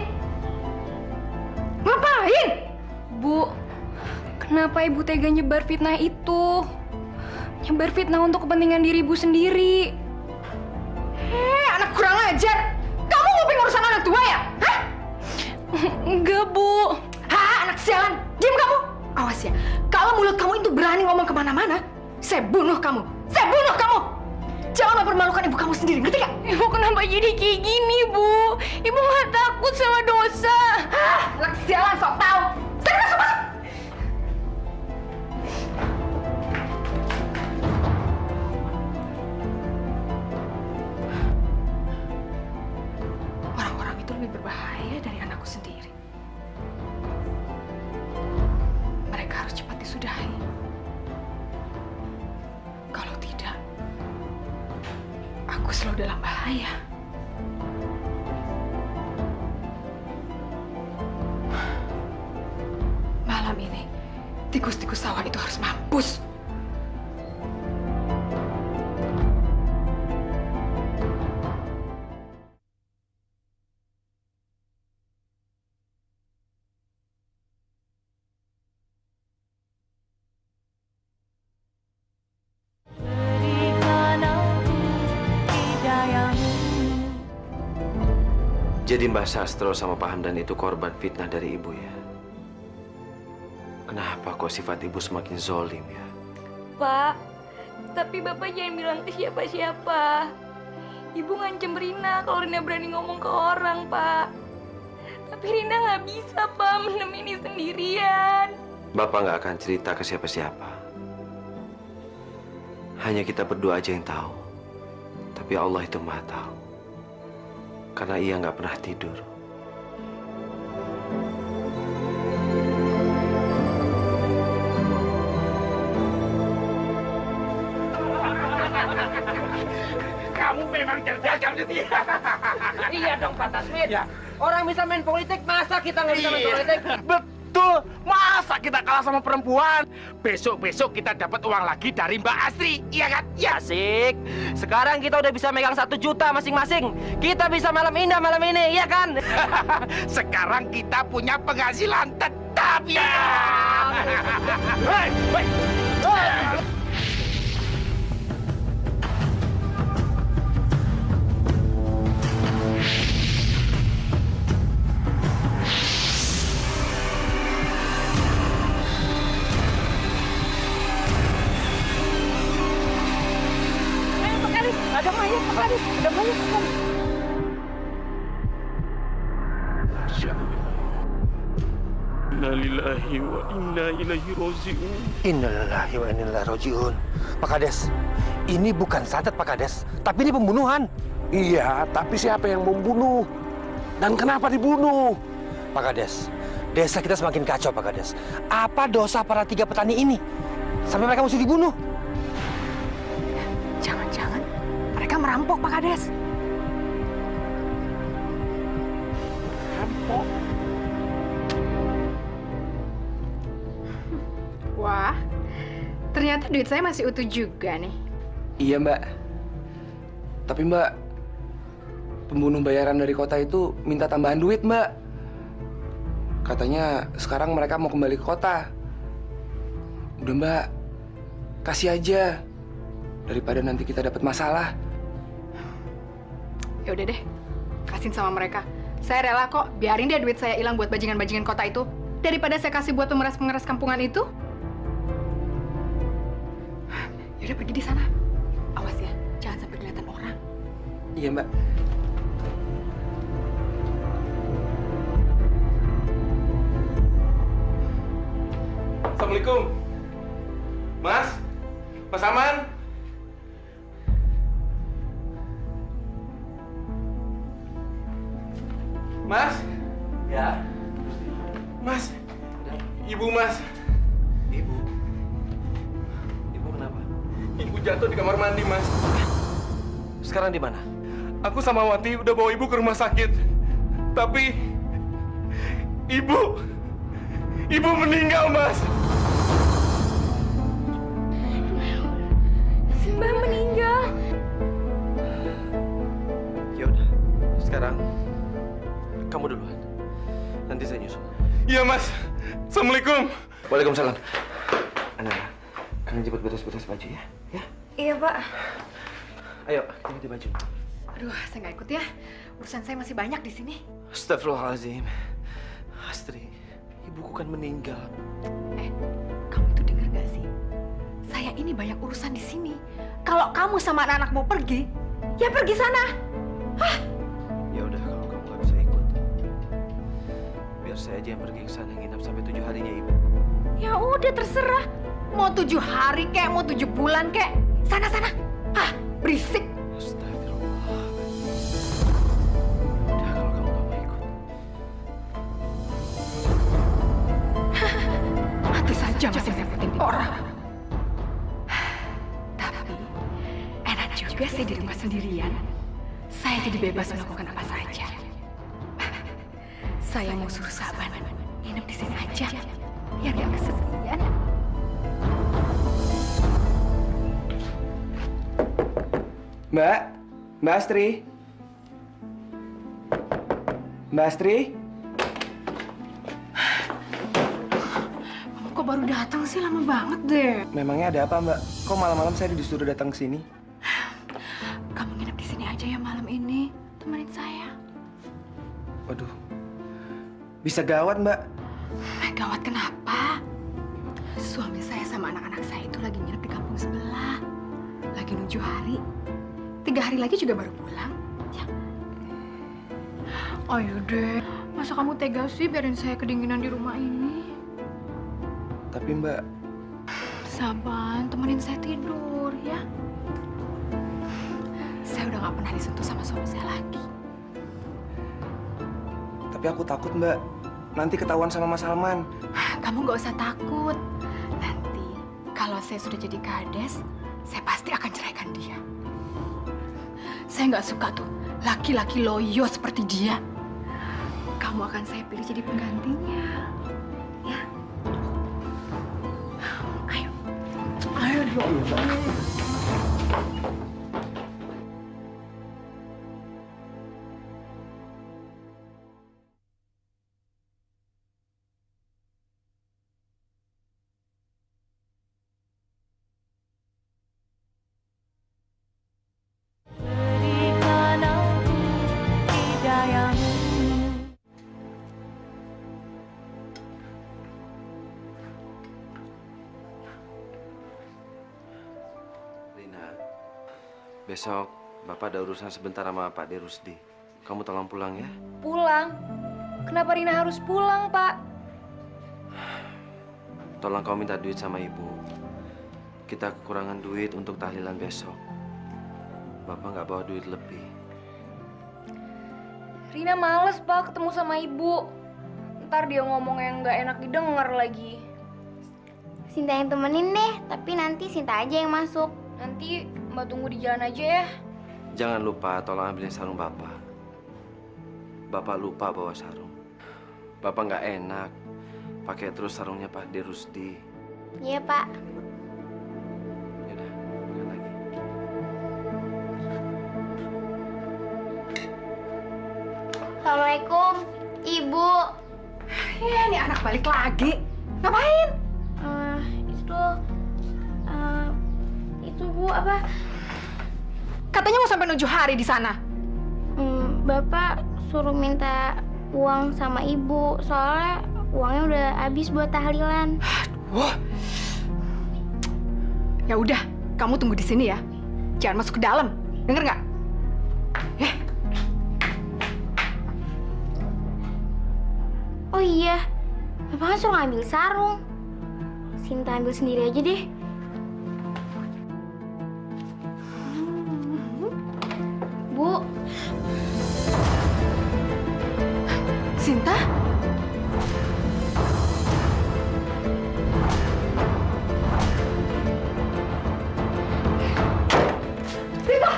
Bu, kenapa ibu tega nyebar fitnah itu? Nyebar fitnah untuk kepentingan diri ibu sendiri. Anak kurang ajar. Kamu nguping urusan anak tua ya? Hah? Enggak, Bu. Anak sialan. Diam kamu. Awas ya. Kalau mulut kamu itu berani ngomong kemana-mana, saya bunuh kamu. Saya bunuh kamu! Jangan mempermalukan ibu kamu sendiri, ngerti gak? Ibu kenapa jadi kayak gini, Bu? Ibu nggak takut sama dosa. Anak sialan, sok tau! Sana masuk, masuk! Orang-orang itu lebih berbahaya dari anakku sendiri. Mereka harus cepat disudahi. Kalau tidak, aku selalu dalam bahaya. Malam ini, tikus-tikus sawah itu harus mampus. Jadi Mbah Sastro sama Pak Hamdan itu korban fitnah dari ibu ya? Kenapa kok sifat ibu semakin zolim ya? Pak, tapi Bapak jangan bilang ke siapa-siapa. Ibu ngancem Rina kalau Rina berani ngomong ke orang, Pak. Tapi Rina nggak bisa, Pak, menem ini sendirian. Bapak nggak akan cerita ke siapa-siapa. Hanya kita berdua aja yang tahu. Tapi Allah itu Maha tahu. Karena ia nggak pernah tidur. Kamu memang cerdas, kamu setia. Iya dong, Pak Tasmin. Ya. Orang bisa main politik, masa kita nggak bisa main politik? Betul. Masa kita kalah sama perempuan? Besok-besok kita dapat uang lagi dari Mbak Astri, iya kan? Ya. Asik. Sekarang kita udah bisa megang 1 juta masing-masing. Kita bisa malam indah malam ini, iya kan? Sekarang kita punya penghasilan tetap ya. Hei, hei. Ada mayat, Pak Kades. Ada mayat, Pak Kades. Innalillahi wa inna ilaihi roji'un. Innalillahi wa inna ilaihi raji'un. Pak Kades, ini bukan santet Pak Kades, tapi ini pembunuhan. Iya, tapi siapa yang membunuh? Dan kenapa dibunuh? Pak Kades, desa kita semakin kacau Pak Kades. Apa dosa para 3 petani ini? Sampai mereka mesti dibunuh. Jangan-jangan mereka merampok, Pak Kades. Rampok. Wah, ternyata duit saya masih utuh juga nih. Iya, Mbak. Tapi, Mbak, pembunuh bayaran dari kota itu minta tambahan duit, Mbak. Katanya sekarang mereka mau kembali ke kota. Udah, Mbak. Kasih aja. Daripada nanti kita dapat masalah. Ya udah deh, kasihin sama mereka. Saya rela kok, biarin deh duit saya hilang buat bajingan-bajingan kota itu. Daripada saya kasih buat pemeras-pemeras kampungan itu. Ya udah pergi di sana. Awas ya, jangan sampai kelihatan orang. Iya, Mbak. Assalamualaikum. Mas? Mas Aman? Mas? Ya. Mas? Ibu, Mas. Ibu. Ibu kenapa? Ibu jatuh di kamar mandi, Mas. Sekarang di mana? Aku sama Wati udah bawa ibu ke rumah sakit. Tapi ibu meninggal, Mas. Mbak meninggal. Ya udah. Sekarang kamu duluan. Nanti saya nyusul. Iya, Mas. Assalamualaikum. Waalaikumsalam. Anak, kalian cepat beres-beres baju ya. Ya. Iya, Pak. Ayo, ganti baju. Aduh, saya nggak ikut ya. Urusan saya masih banyak di sini. Astagfirullahaladzim. Astri, ibuku kan meninggal. Kamu itu dengar gak sih? Saya Saya ini banyak urusan di sini. Kalau kamu sama anak-anak mau pergi, ya pergi sana. Ya udah, kalau kamu nggak bisa ikut, biar saya aja yang pergi ke sana nginap sampai 7 harinya Ibu. Ya udah terserah. Mau 7 hari kek, mau 7 bulan kek. Sana. Berisik. Astagfirullah. Udah, kalau kamu nggak mau ikut. Mati saja masih ngerepotin orang. Tapi enak juga saya di rumah sendirian. Saya jadi bebas melakukan apa saja. Saya mau suruh Saban nginep di sini aja, biar nggak kesepian. Mbak Astri. Mbak Astri. Kamu kok baru datang sih, lama banget deh. Memangnya ada apa, Mbak? Kok malam-malam saya disuruh datang ke sini? Kamu nginep di sini aja ya malam ini, temenin saya. Waduh. Bisa gawat, Mbak. Gawat kenapa? Suami saya sama anak-anak saya itu lagi nginep di kampung sebelah. Lagi nunggu hari. 3 hari lagi juga baru pulang. Ya. Ayo deh, masa kamu tega sih biarin saya kedinginan di rumah ini? Tapi Mbak, Saban, temenin saya tidur ya. Saya udah gak pernah disentuh sama suami saya lagi. tapi aku takut, Mbak. Nanti ketahuan sama Mas Salman. Kamu gak usah takut. Nanti kalau saya sudah jadi kades, saya pasti akan ceraikan dia. Saya nggak suka tuh laki-laki loyo seperti dia. Kamu akan saya pilih jadi penggantinya. Ya. Ayo dong. Besok Bapak ada urusan sebentar sama Pak De Rusdi. Kamu tolong pulang ya. Pulang? Kenapa Rina harus pulang, Pak? Tolong kau minta duit sama Ibu. Kita kekurangan duit untuk tahlilan besok. Bapak nggak bawa duit lebih. Rina males, Pak, ketemu sama Ibu. Ntar dia ngomong yang nggak enak didengar lagi. Sinta yang temenin deh, tapi nanti Sinta aja yang masuk. Nanti Mbak tunggu di jalan aja ya. Jangan lupa tolong ambilin sarung Bapak. Bapak lupa bawa sarung. Bapak nggak enak pakai terus sarungnya Pak De Rusdi. Iya, Pak. Yaudah, makan lagi. Assalamualaikum, Ibu. Ya, ini anak balik lagi. Ngapain? Itu Bu, apa? Katanya mau sampai 7 hari di sana. Bapak suruh minta uang sama Ibu, soalnya uangnya udah habis buat tahlilan. Ya udah, kamu tunggu di sini ya. Jangan masuk ke dalam. Dengar nggak? Oh iya, Bapak kan suruh ngambil sarung. Sinta ambil sendiri aja deh. Bu. Sinta? Sinta!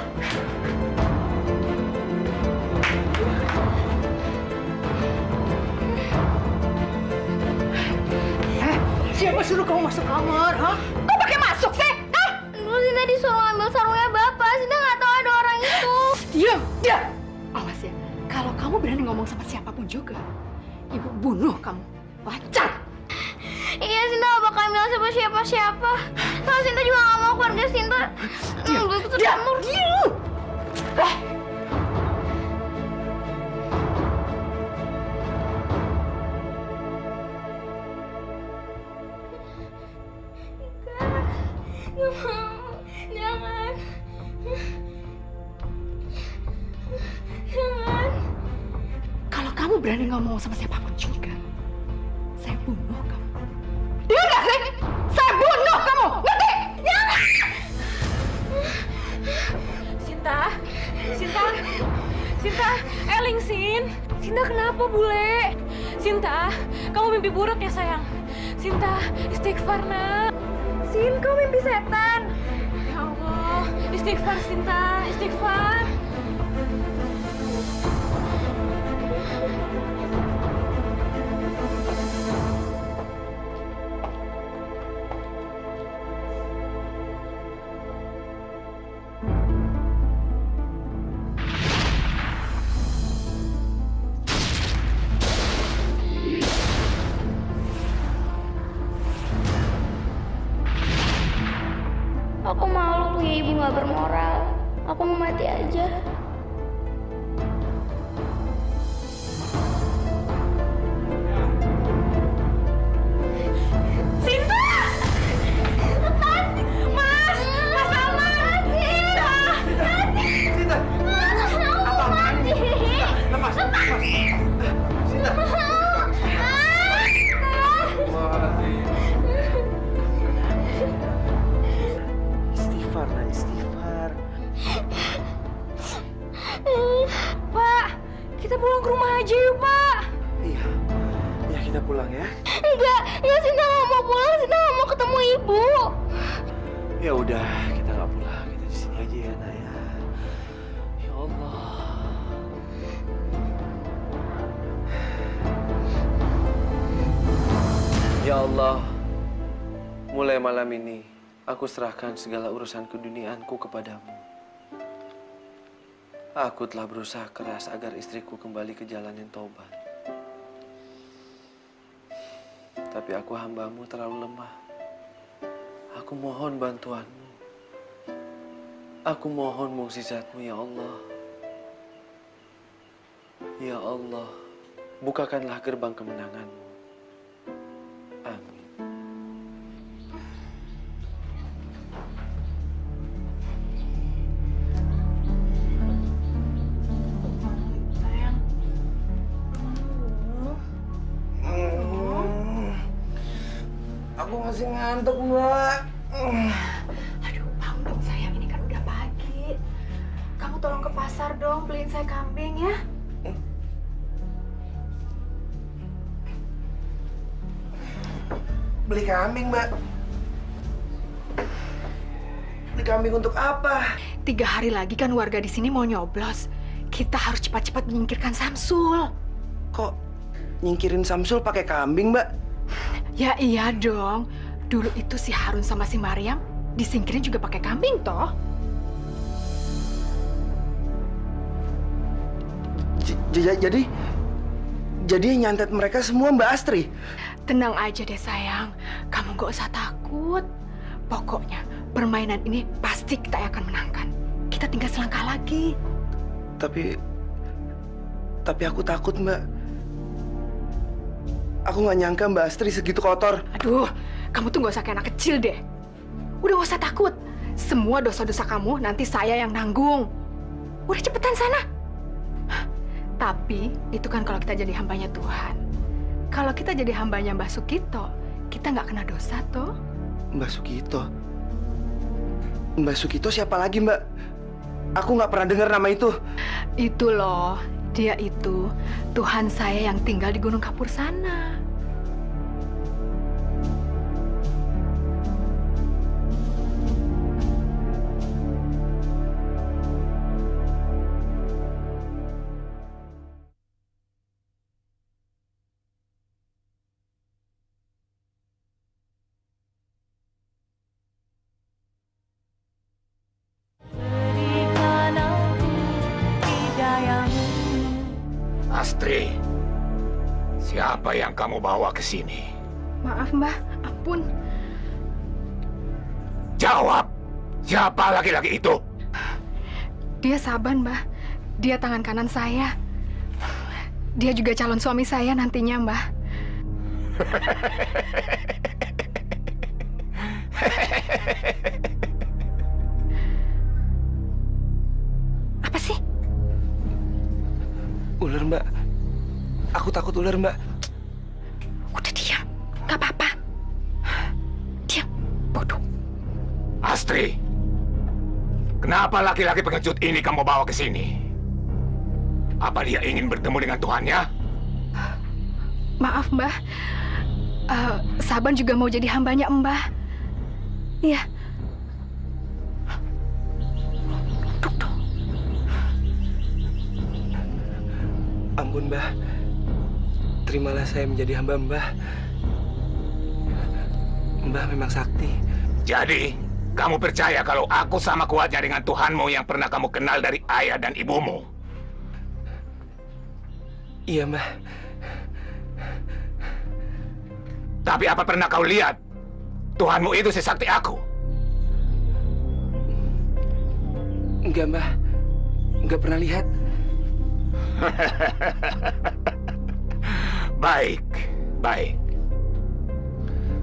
Siapa suruh kamu masuk kamar, ha? Kok pakai masuk sih? Hah? Dulu Sinta disuruh ambil sarungnya Bapak. Sinta nggak tahu ada orang itu. Diam, diam. Awas ya, kalau kamu berani ngomong sama siapapun juga, Ibu bunuh kamu. Wajar. Iya, Sinta nggak bakal bilang sama siapa-siapa. Kalau Sinta juga nggak mau keluarga Sinta. Diam, diam, diam. Nggak mau. Jangan. Jangan. Kalau kamu berani ngomong sama siapapun juga, saya bunuh kamu. Dia nggak sih? Saya bunuh kamu, ngerti? Jangan! Sinta, Eling, Sinta kenapa bule? Sinta, kamu mimpi buruk ya sayang? Sinta, istighfar nak. Sin, kau mimpi setan. Ya Allah, istighfar Sinta, istighfar. Aku malu punya ibu nggak bermoral. Aku mau mati aja. Sinta! Lepas! Mas! Mas Aman! Sinta! Sinta! Apa mati? Lepas! Sinta! Istighfar, nah istighfar. Pak, kita pulang ke rumah aja yuk, Pak. Iya, ya kita pulang ya. Enggak, Sinta nggak mau pulang. Sinta nggak mau ketemu ibu. Ya udah, kita nggak pulang. Kita di sini aja ya, Nak ya. Ya Allah. Ya Allah, mulai malam ini aku serahkan segala urusan keduniaanku kepadamu. Aku telah berusaha keras agar istriku kembali ke jalan yang taubat. Tapi aku hambamu terlalu lemah. Aku mohon bantuanmu. Aku mohon mukjizatmu ya Allah. Ya Allah, bukakanlah gerbang kemenanganmu. Amin. Aku masih ngantuk, Mbak. Aduh, bangun dong sayang, ini kan udah pagi. Kamu tolong ke pasar dong, beliin saya kambing ya. Beli kambing, Mbak. Beli kambing untuk apa? 3 hari lagi kan warga di sini mau nyoblos. Kita harus cepat-cepat menyingkirkan Samsul. Kok nyingkirin Samsul pakai kambing, Mbak? Ya iya dong. Dulu itu si Harun sama si Maryam disingkirin juga pakai kambing toh. Jadi yang nyantet mereka semua Mbak Astri? Tenang aja deh sayang, kamu gak usah takut. Pokoknya permainan ini pasti kita akan menangkan. Kita tinggal selangkah lagi. Tapi aku takut, Mbak. Aku nggak nyangka Mbak Astri segitu kotor. Aduh, kamu tuh gak usah kayak anak kecil deh. Udah gak usah takut. Semua dosa-dosa kamu nanti saya yang nanggung. Udah cepetan sana. Tapi itu kan kalau kita jadi hambanya Tuhan. Kalau kita jadi hambanya Mbah Sukito, kita nggak kena dosa toh. Mbah Sukito? Mbah Sukito siapa lagi, Mbak? Aku nggak pernah dengar nama itu. Itu loh, dia itu Tuhan saya yang tinggal di Gunung Kapur sana. Astri, siapa yang kamu bawa ke sini? Maaf Mbah, ampun. Jawab, siapa laki-laki itu? Dia Saban Mbah, dia tangan kanan saya. Dia juga calon suami saya nantinya Mbah. takut ular, Mbak. Udah diam, nggak apa-apa. Diam, bodoh. Astri, kenapa laki-laki pengecut ini kamu bawa ke sini? Apa dia ingin bertemu dengan Tuhannya? Maaf, Mbah. Saban juga mau jadi hambanya Mbah. Iya. Ampun, Mbah. Terimalah saya menjadi hamba Mbah. Mbah memang sakti. Jadi, kamu percaya kalau aku sama kuatnya dengan Tuhanmu yang pernah kamu kenal dari ayah dan ibumu? Iya, Mbah. Tapi apa pernah kau lihat Tuhanmu itu sesakti aku? Enggak, Mbah. Enggak pernah lihat. Baik, baik.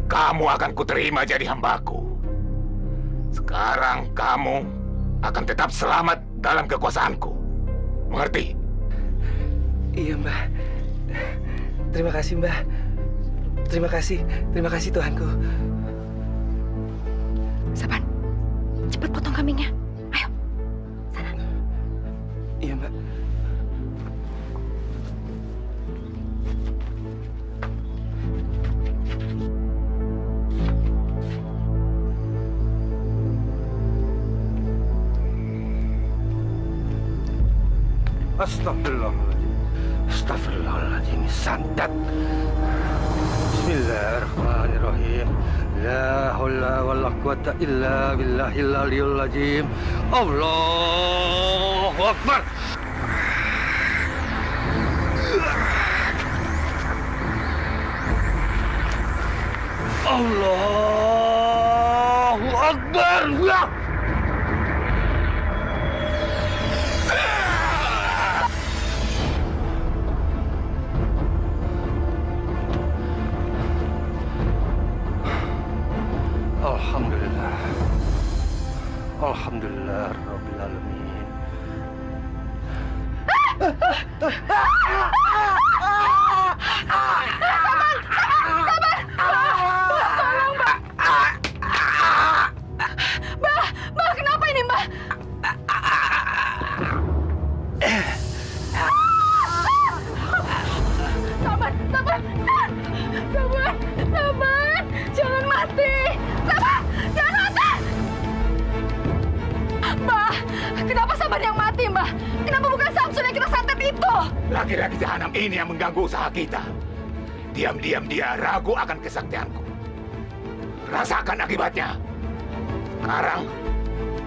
Kamu akan kuterima jadi hambaku. Sekarang kamu akan tetap selamat dalam kekuasaanku. Mengerti? Iya, Mbah. Terima kasih, Mbah. Terima kasih Tuhanku. Saban, cepat potong kambingnya. Ayo, sana. Iya, Mbak. Astagfirullahaladzim. Astagfirullahaladzim. Santet. Bismillahirrahmanirrahim. La haula wala quwata illa billahil aliyul azim. Allahu Akbar. Allahu Akbar. Ya. Alhamdulillah. Alhamdulillah Rabbil Alamin. Tolong, Mbak. Mbak, kenapa ini, Mbak? Sabar. Jangan mati. Sabar, jangan mati. Mbak, kenapa Sabar yang mati, Mbak? Kenapa bukan Samsul yang kita santet itu? Laki-laki jahanam ini yang mengganggu usaha kita. Diam-diam dia ragu akan kesaktianku. Rasakan akibatnya. Sekarang,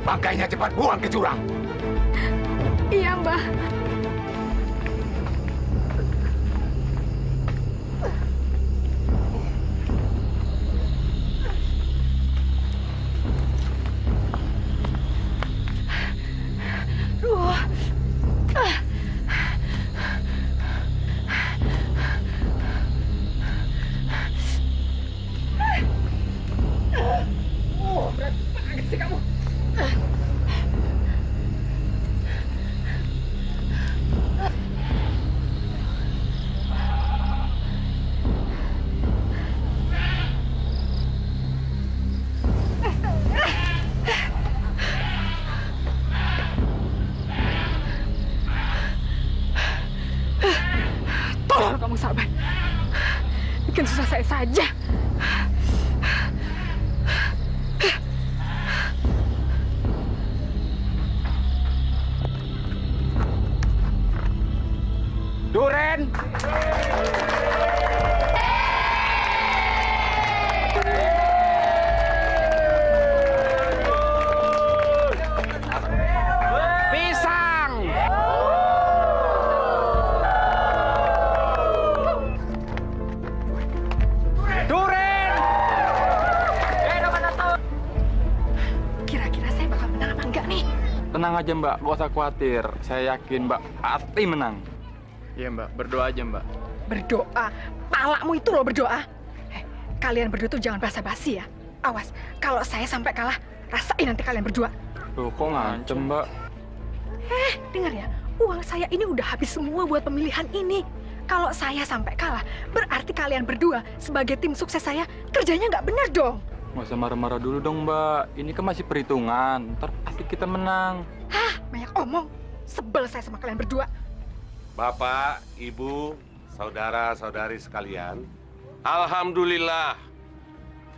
bangkainya cepat buang ke jurang. Iya, Mbak. Berat banget sih kamu. Tolong kamu Sabar. Bikin susah saya saja. Duren! Pisang! Duren! Kira-kira saya bakal menang apa enggak nih? Tenang aja Mbak, gak usah khawatir. Saya yakin Mbak pasti menang. Iya Mbak, berdoa aja Mbak. Berdoa? Palakmu itu loh berdoa. Kalian berdua tuh jangan basa-basi ya. Awas, kalau saya sampai kalah, rasain nanti kalian berdua. Loh, kok ngancem Mbak? Dengar ya, uang saya ini udah habis semua buat pemilihan ini. Kalau saya sampai kalah, berarti kalian berdua sebagai tim sukses saya kerjanya nggak benar dong. Nggak usah marah-marah dulu dong, Mbak. Ini kan masih perhitungan. Ntar pasti kita menang. Hah, banyak omong. Sebel saya sama kalian berdua. Bapak, Ibu, saudara-saudari sekalian, alhamdulillah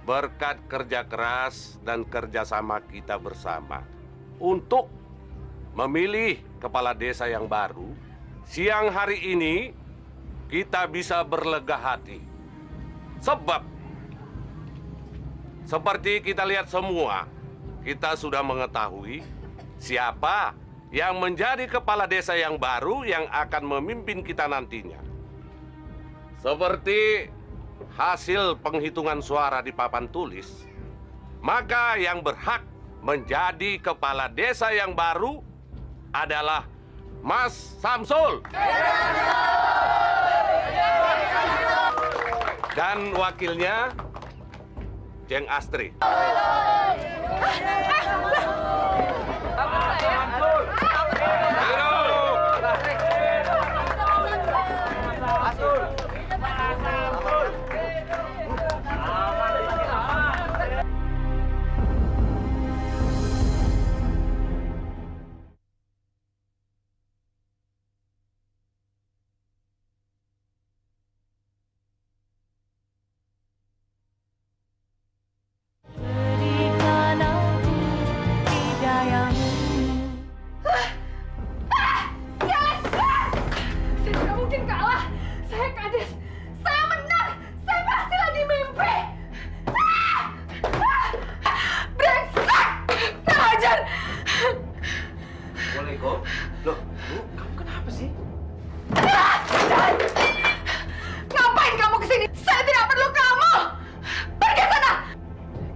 berkat kerja keras dan kerjasama kita bersama untuk memilih kepala desa yang baru, siang hari ini kita bisa berlega hati. Sebab seperti kita lihat semua, kita sudah mengetahui siapa yang menjadi kepala desa yang baru yang akan memimpin kita nantinya. Seperti hasil penghitungan suara di papan tulis, maka yang berhak menjadi kepala desa yang baru adalah Mas Samsul. Dan wakilnya Jeng Astri.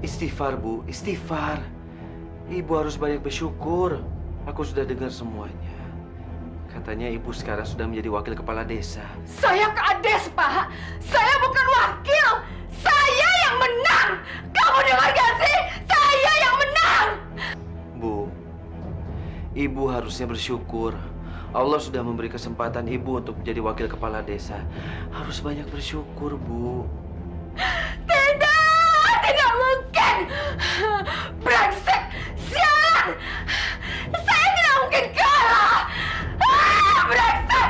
Istighfar, Bu. Istighfar. Ibu harus banyak bersyukur. Aku sudah dengar semuanya. Katanya Ibu sekarang sudah menjadi wakil kepala desa. Saya kades, Pak. Saya bukan wakil. Saya yang menang. Kamu dengar gak sih? Saya yang menang. Bu, Ibu harusnya bersyukur. Allah sudah memberi kesempatan Ibu untuk menjadi wakil kepala desa. Harus banyak bersyukur, Bu. Tidak mungkin! Brengsek! Sialan! Saya tidak mungkin kalah! Brengsek!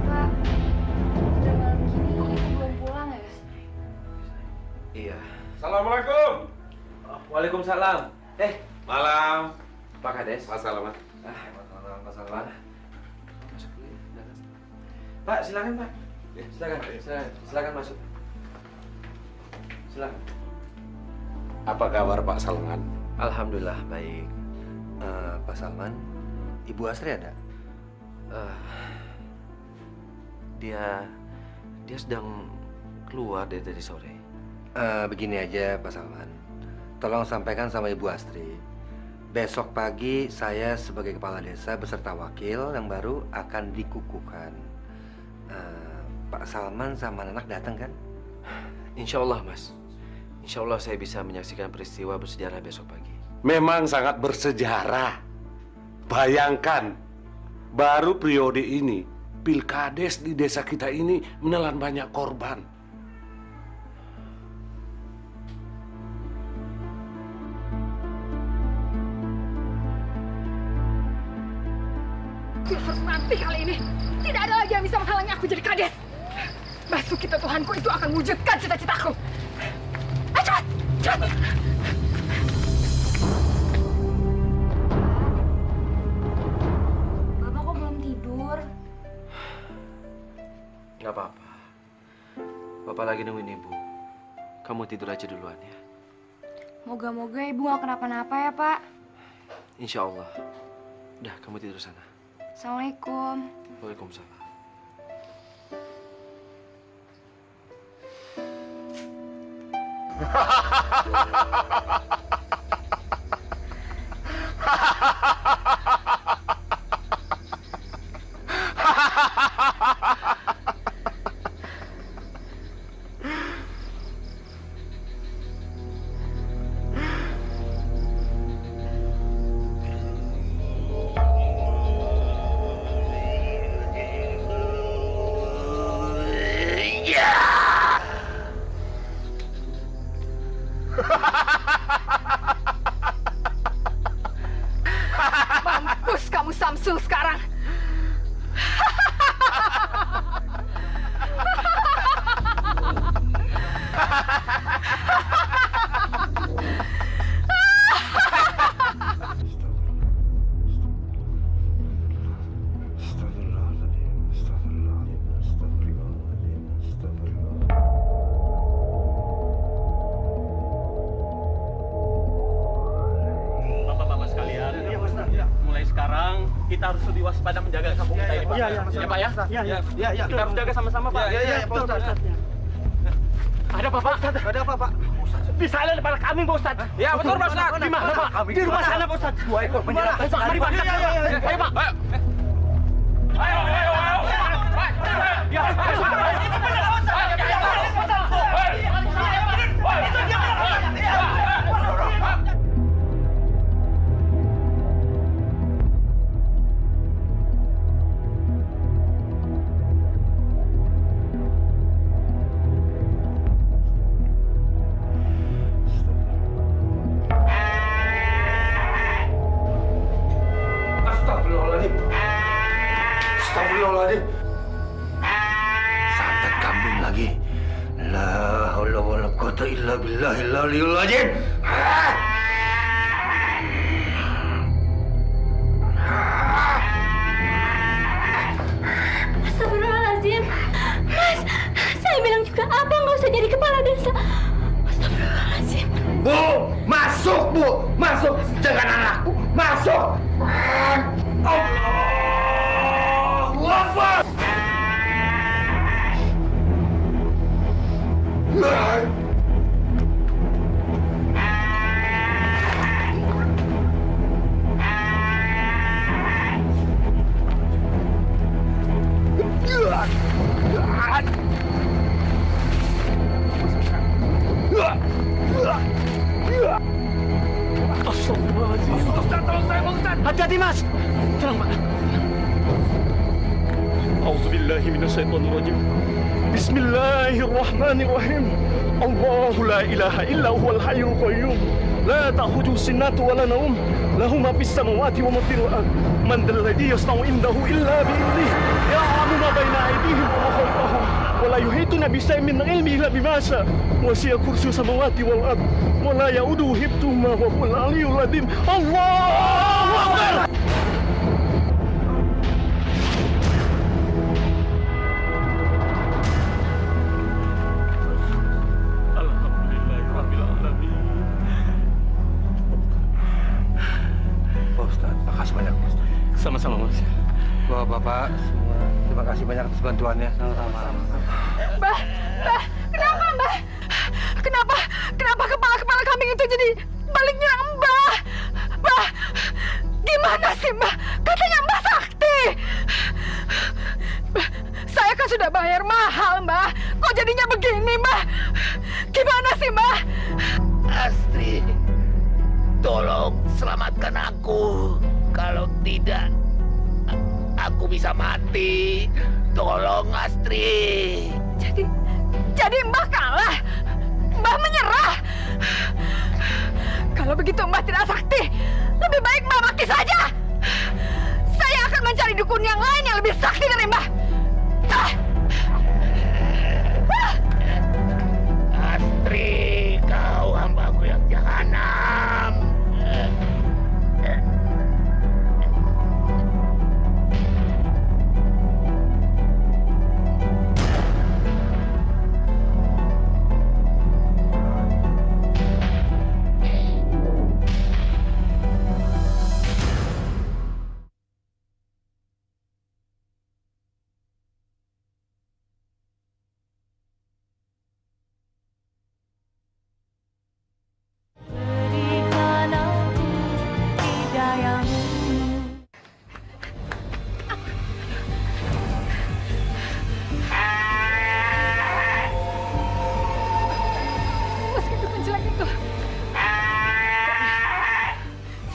Pak, udah malam gini, Ibu belum pulang ya? Iya. Assalamualaikum. Waalaikumsalam. Malam. Pak Kades. Mas Salamat. Malam, Pak Salman. Masuk dulu ya, dalam. Pak, silakan, Pak. Silakan masuk. Silakan. Apa kabar Pak Salman? Alhamdulillah baik. Pak Salman, Ibu Astri ada? Dia sedang keluar dari sore. Begini aja Pak Salman, tolong sampaikan sama Ibu Astri, besok pagi saya sebagai kepala desa beserta wakil yang baru akan dikukuhkan. Pak Salman sama anak datang kan? Insya Allah, Mas. Insya Allah saya bisa menyaksikan peristiwa bersejarah besok pagi. Memang sangat bersejarah. Bayangkan, baru periode ini, pilkades di desa kita ini menelan banyak korban. Aku harus mati kali ini. Tidak ada lagi yang bisa menghalangi aku jadi kades. Basuki Tuhanku itu akan mewujudkan cita-citaku. Ayo cepat, cepat. Bapak kok belum tidur? Gak apa-apa. Bapak lagi nungguin Ibu. Kamu tidur aja duluan ya. Moga-moga Ibu gak kenapa-napa ya, Pak. Insya Allah. Udah, kamu tidur sana. Assalamualaikum. Waalaikumsalam. Iya, iya. Ya, Pak ya? Iya. Kita harus jaga sama-sama, Pak. Iya, Pak Ustadz. Ada apa, Pak? Ada apa, Pak? Di sana ada para kambing, Pak Ustadz. Ya, betul, Pak Ustadz. Di mana, Pak? Di rumah sana, Pak Ustadz. 2 ekor menyerang. Mari, Pak. Ayo, Pak. Ayo. Astagfirullahaladzim. Santet kambing lagi. La haula wala quwata illa billahil aliyil azim. Astagfirullahaladzim. Mas, saya bilang juga abang nggak usah jadi kepala desa. Astagfirullahaladzim. Bu, masuk, Bu. Masuk. Jangan anakku. Masuk. Allahu Akbar. Hati-hati, Mas. Tenang, Pak. A'udzubillahi minasyaitonirrajim. Bismillahirrahmanirrahim. Allahu la ilaha illa huwal hayyul qayyum. La ta'khudhuhu sinatun wa la nawm. Lahu ma fis samawati wa ma fil ard. Man dhal ladzi yashfa'u indahu illa bi'idhnihi. Ya'lamu ma baina aydihim wa ma khalfahum. Wa la yuhituna bi shay'in min ilmihi illa bima sha'a. Wasi'a kursiyyu samawati wal ard. Wa la ya'uduhu hifdhuhuma wa huwal 'aliyyul 'azim. Allahu Akbar. Sama-sama, Mas. Bapak-bapak semua, terima kasih banyak atas bantuannya. Sama-sama. Mbah, kenapa, Mbah? Kenapa kepala kambing itu jadi balik nyerang Mbah? Mbah, gimana sih, Mbah? Katanya Mbah sakti. Mbah, saya kan sudah bayar mahal, Mbah. Kok jadinya begini, Mbah? Gimana sih, Mbah? Astri, tolong selamatkan aku. Kalau tidak, aku bisa mati. Tolong, Astri. Jadi Mbah kalah? Mbah menyerah? Kalau begitu Mbah tidak sakti. Lebih baik Mbah mati saja. Saya akan mencari dukun yang lain yang lebih sakti dari Mbah. Astri, kau hambaku yang jahanam.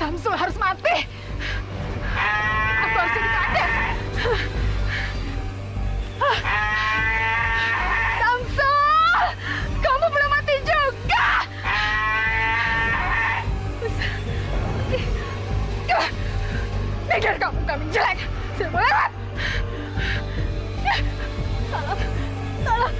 Samsul harus mati. Aku harus jadi kades. Samsul, kamu belum mati juga. Pikir kamu kambing jelek. Saya mau lewat. Tolong.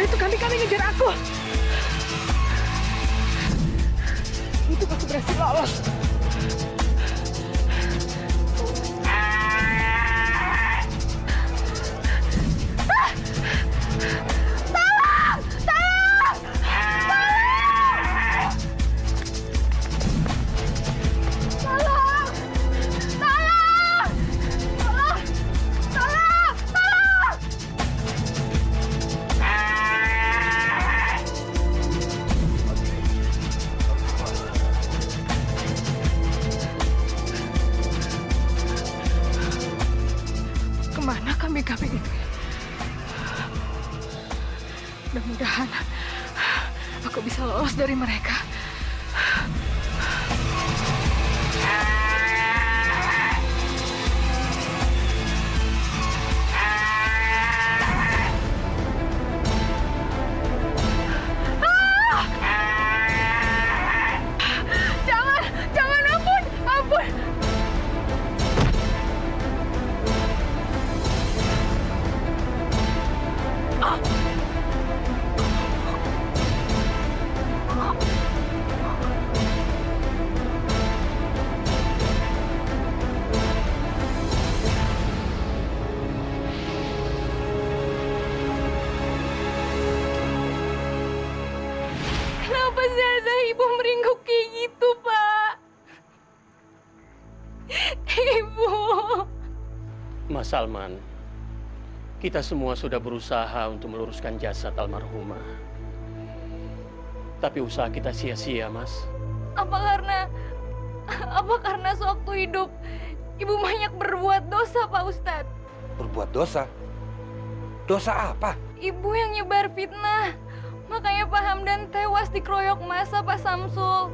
Itu kambing-kambing ngejar aku. Untuk aku berhasil lolos. Kemana kambing-kambing itu? Mudah-mudahan aku bisa lolos dari mereka. Jangan, ampun. Kenapa Zaza ibu meringkuk kayak gitu, Pak? Ibu. Mas Salman, kita semua sudah berusaha untuk meluruskan jasad almarhumah. Tapi usaha kita sia-sia, Mas. Apa karena sewaktu hidup ibu banyak berbuat dosa, Pak Ustadz? Berbuat dosa? Dosa apa? Ibu yang nyebar fitnah. Makanya Pak Hamdan tewas dikeroyok masa Pak Samsul.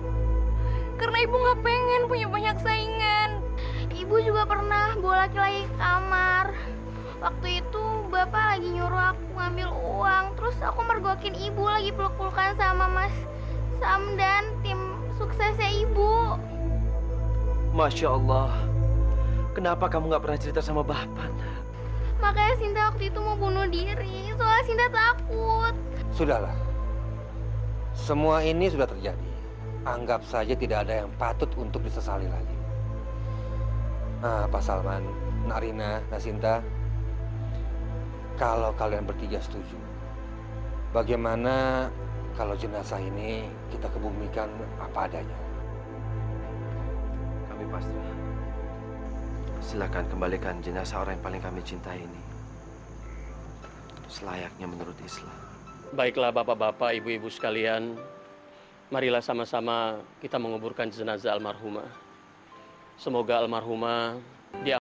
Karena ibu nggak pengen punya banyak saingan. Ibu juga pernah bawa laki-laki ke kamar. Waktu itu bapak lagi nyuruh aku ngambil uang. Terus aku mergokin ibu lagi peluk-pelukan sama Mas Sam dan tim suksesnya ibu. Masya Allah. Kenapa kamu nggak pernah cerita sama Bapak? Makanya Sinta waktu itu mau bunuh diri. Soalnya Sinta takut. Sudahlah. Semua ini sudah terjadi. Anggap saja tidak ada yang patut untuk disesali lagi. Nah, Pak Salman, Nak Rina, Nak Sinta, kalau kalian bertiga setuju, bagaimana kalau jenazah ini kita kebumikan apa adanya? Kami pasrah. Silakan kembalikan jenazah orang yang paling kami cintai ini. Selayaknya menurut Islam. Baiklah bapak-bapak, ibu-ibu sekalian, marilah sama-sama kita menguburkan jenazah almarhumah. Semoga almarhumah diampuni